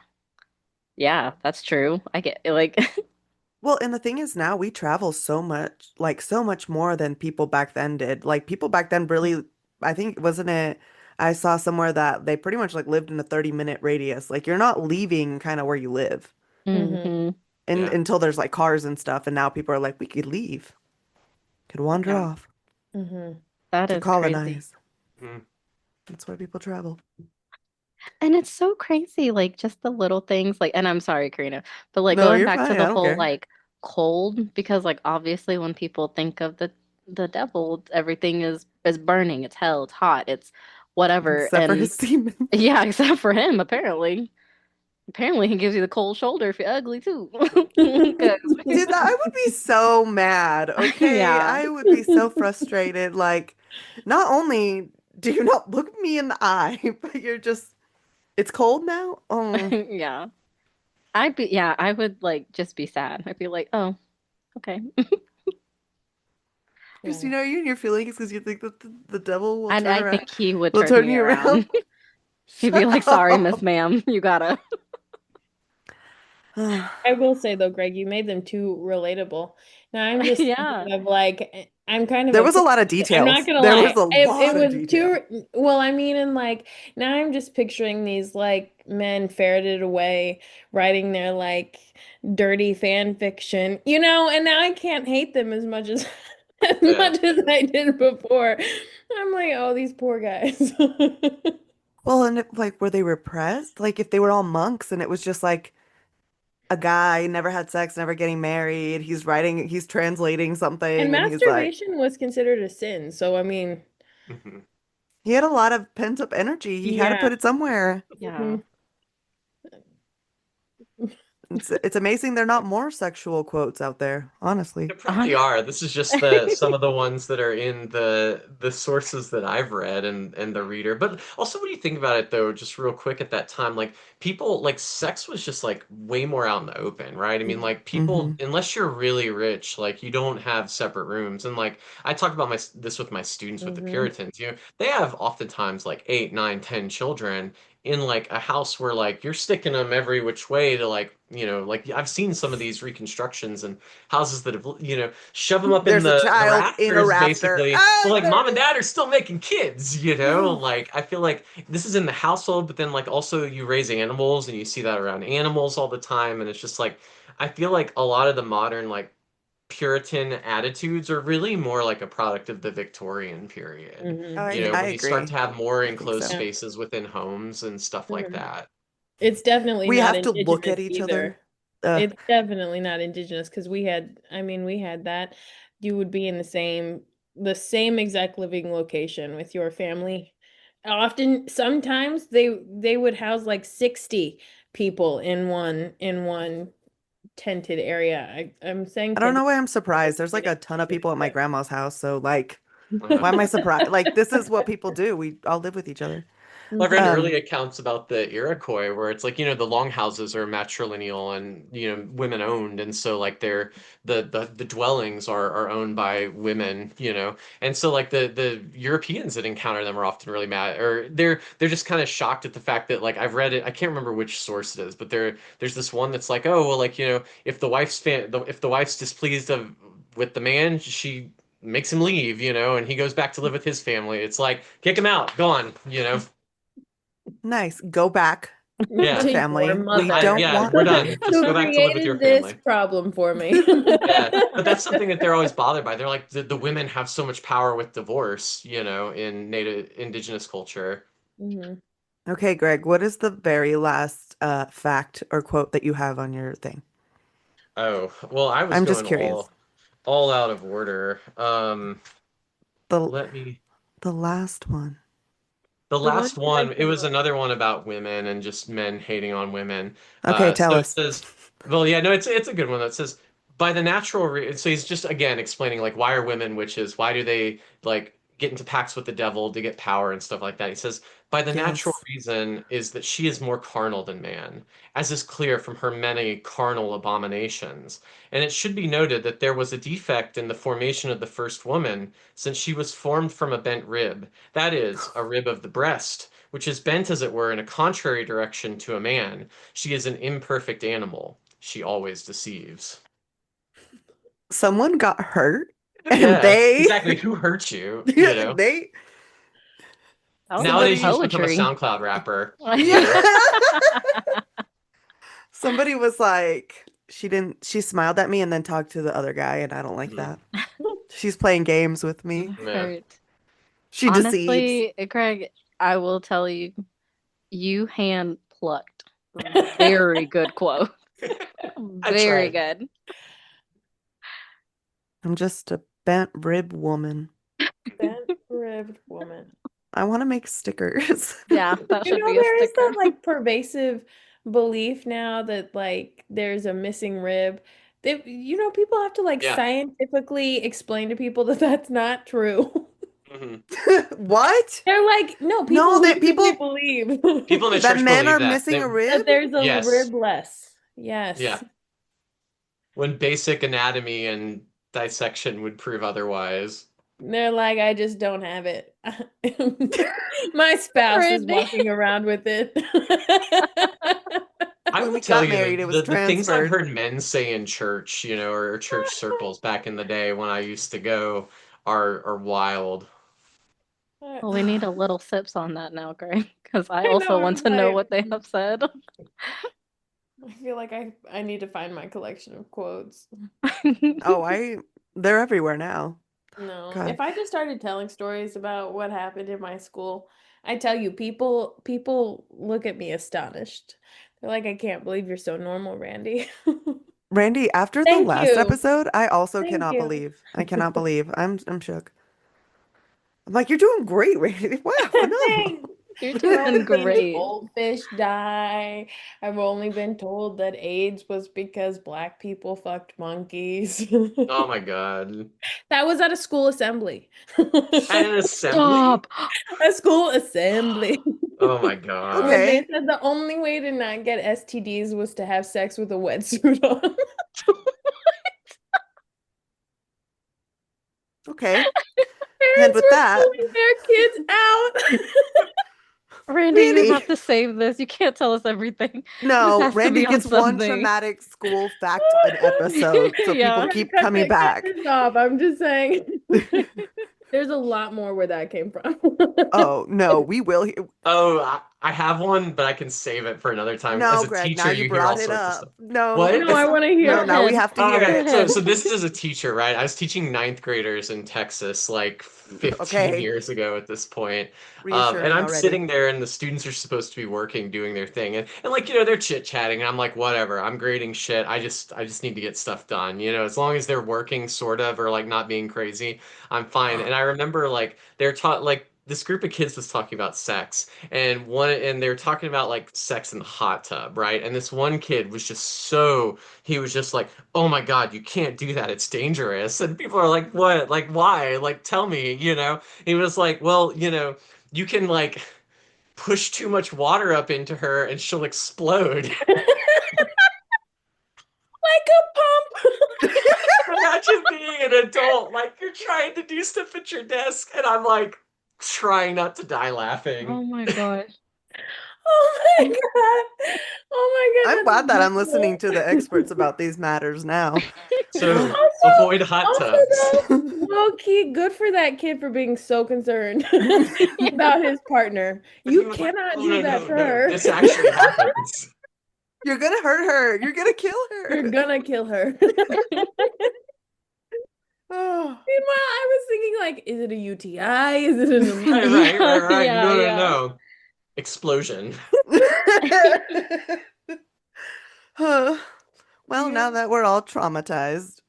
yeah, that's true. I get it. Like, Well, and the thing is now we travel so much, like so much more than people back then did. Like people back then really, I think, wasn't it? I saw somewhere that they pretty much like lived in a 30-minute radius. Like you're not leaving kind of where you live Hmm. hmm and yeah. until there's like cars and stuff. And now people are like, we could leave, could wander yeah, off Hmm. that to is crazy. colonize. Mm. That's why people travel. And it's so crazy, like just the little things, like, and I'm sorry, Karina, but like No, going you're back fine. to I the don't whole care. like cold, because like obviously when people think of the devil, everything is burning, it's hell, it's hot, it's whatever. Except for And his demons. yeah, except for him, apparently. Apparently he gives you the cold shoulder if you're ugly too. 'Cause Dude, I would be so mad, okay? yeah. I would be so frustrated. Like, not only do you not look me in the eye, but you're just, it's cold now? Oh, Yeah. Yeah, I would like just be sad. I'd be like, oh, okay. just, you Yeah. know, you and your feelings because you think that the devil And I think he would will turn turn me you around. around. He'd be Shut like, sorry, Miss up. Ma'am, you gotta. I will say though, Greg, you made them too relatable. Now I'm just Yeah. thinking of like I'm kind of There a was a lot of I'm not details. gonna There was lie. a It lot of was detail. too well, I mean, and like now I'm just picturing these like men ferreted away writing their like dirty fan fiction, and now I can't hate them as much as as Yeah. much as I did before. I'm like, oh, these poor guys. Well, and like, were they repressed? Like, if they were all monks and it was just like a guy never had sex, never getting married, he's translating And something, and he's like, masturbation was considered a sin, so I mean, Mhm. he had a lot of pent-up energy. He had to yeah. put it somewhere. Yeah. It's amazing there are not more sexual quotes out there, honestly. There probably are. This is just some of the ones that are in the sources that I've read and the reader. But also, what do you think about it though? Just real quick at that time, like people like sex was just like way more out in the open, right? I mean, like people, Hmm. unless you're really rich, like you don't have separate rooms. And like I talk about this with my students with the Hmm. Puritans. They have oftentimes like 8, 9, 10 children in like a house where like you're sticking them every which way to like like I've seen some of these reconstructions and houses that have shove them up in There's a the child in a rafters rafter. basically, but Ah, like there mom and it dad are still making kids, is. like I feel like this is in the household, but then like also you raise animals and you see that around animals all the time, and it's just like I feel like a lot of the modern like Puritan attitudes are really more like a product of the Victorian period, Oh, Hmm. I when you start agree. to have more I think enclosed so. Yeah. spaces within homes and stuff like Hmm. that. It's definitely We not have to look indigenous at each either. other. Uh, It's definitely not indigenous because we had that. You would be in the same exact living location with your family. Often, sometimes they would house like 60 people in one tented area. I'm saying I don't know tented. why I'm surprised. There's like a ton of people at my Yeah. grandma's house, so like, Uh, why am I surprised? Like, this is what people do. We all live with each other. I've read Mhm. Um, early accounts about the Iroquois where it's like, the longhouses are matrilineal and, women owned. And so like the dwellings are owned by women, And so like the Europeans that encounter them are often really mad or they're just kind of shocked at the fact that like I've read it, I can't remember which source it is, but there's this one that's like, oh, well, like, if if the wife's displeased with the man, she makes him leave, and he goes back to live with his family. It's like, kick him out, gone. nice. Go back to the Yeah. To your family. We mother, don't Yeah, want we're him. done. Just who go back to live with your created this family. problem for me. Yeah. But that's something that they're always bothered by. They're like, the women have so much power with divorce, in native indigenous culture. Mhm. Okay, Greg, what is the very last fact or quote that you have on your thing? Oh, well, I was I'm just going curious. all out of order. The Let me the last one. The The one last you one, read it from was the another one about women and just men hating on women. Okay, tell So it us. says, well, yeah, no, it's a good one that says by the natural re so he's just again explaining like why are women witches? Why do they like get into pacts with the devil to get power and stuff like that? He says by the natural Yes. reason is that she is more carnal than man, as is clear from her many carnal abominations. And it should be noted that there was a defect in the formation of the first woman, since she was formed from a bent rib, that is, a rib of the breast, which is bent, as it were, in a contrary direction to a man. She is an imperfect animal. She always deceives. Someone got hurt and Yeah, they exactly. Who hurt you? they That was like Nowadays, you somebody just become a poetry. SoundCloud rapper, you yeah. know? Somebody was like she smiled at me and then talked to the other guy and I don't like Mhm. that. She's playing games with me. Yeah. Hurt. She deceives. Honestly, Craig, I will tell you, you hand plucked very good quote. I Very tried. good. I'm just a bent rib woman. bent-ribbed woman. I want to make stickers. Yeah, that should be a There is sticker. that like pervasive belief now that like there's a missing rib. People have to like Yeah. scientifically explain to people that that's not true. Hmm. What? They're like, no, people No, that legitimately people believe People in the that church men believe are that. missing a that rib? there's a Yes. rib less. Yeah. Yes. When basic anatomy and dissection would prove otherwise. They're like, I just don't have it. My spouse is Brittany. walking around with it. I When will we tell got you married, it was the things I've transferred. heard men say in church, or church circles back in the day when I used to go are wild. Well, we need a little sips on that now, Greg, because I I know, also I'm want to know like, what they have said. I feel like I need to find my collection of quotes. Oh, they're everywhere now. No, God. if I just started telling stories about what happened in my school, I tell you, people look at me astonished. They're like, I can't believe you're so normal, Randy. Randy, after the Thank last you. episode, I also Thank cannot you. believe. I cannot believe. I'm shook. I'm like, you're doing great, Randy. Wow, Thanks. phenomenal. You're I've doing only seen great. goldfish die. I've only been told that AIDS was because black people fucked monkeys. Oh my God. That was at a school assembly. At an assembly? Stop. A school assembly. Oh my Where God. they Okay. said the only way to not get STDs was to have sex with a wetsuit on. Okay. And Parents with were that, pulling their kids out. Randy, you Randy. have to save this. You can't tell us everything. This No, has to Randy be on gets one something. traumatic school fact an episode, so people Yeah. keep coming Cut back. this off. I'm just saying. There's a lot more where that came from. Oh, no, we will. Oh, I have one, but I can save it for another time. As No, a Greg, now teacher, you you hear all brought it sorts of stuff. up. No, What? No, I want to Go no, hear. now we ahead. have to Oh, hear Go okay. it. ahead. So this is as a teacher, right? I was teaching ninth graders in Texas like 15 Okay, years ago at this point. And reassuring I'm already. sitting there and the students are supposed to be working, doing their thing. And like, they're chit-chatting and I'm like, whatever, I'm grading shit. I just need to get stuff done. As long as they're working sort of or like not being crazy, I'm fine. And I remember like they're taught like this group of kids was talking about sex and they were talking about like sex in the hot tub, right? And this one kid was he was just like, oh my God, you can't do that. It's dangerous. And people are like, what? Like, why? Like, tell me. He was like, well, you can like push too much water up into her and she'll explode. Like a pump. Imagine being an adult, like you're trying to do stuff at your desk, and I'm like trying not to die laughing. Oh my gosh. Oh my god. Oh my I'm god, that's glad that I'm listening adorable. to the experts about these matters now. So Also, avoid hot also tubs. though, low key, good for that kid for being so concerned about his partner. But he You was like, cannot oh do no, that no, to no, her. this actually happens. You're gonna hurt her. You're gonna kill You're her. gonna kill her. Oh. Meanwhile, I was thinking like, is it a UTI? Is it an Right, right, right, Yeah, right. yeah, No, no, yeah. no. Explosion. Huh. Well, Yeah. now that we're all traumatized,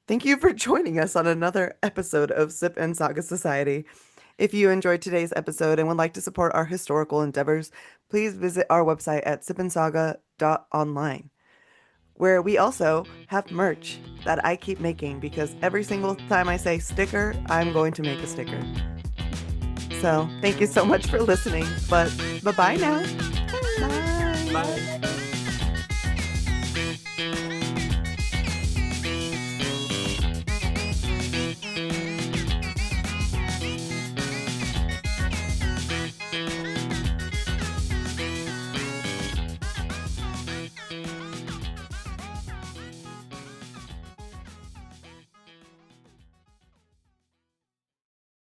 thank you for joining us on another episode of Sip and Saga Society. If you enjoyed today's episode and would like to support our historical endeavors, please visit our website at sipandsaga.online, where we also have merch that I keep making because every single time I say sticker, I'm going to make a sticker. So thank you so much for listening, but bye-bye now. Bye. Bye.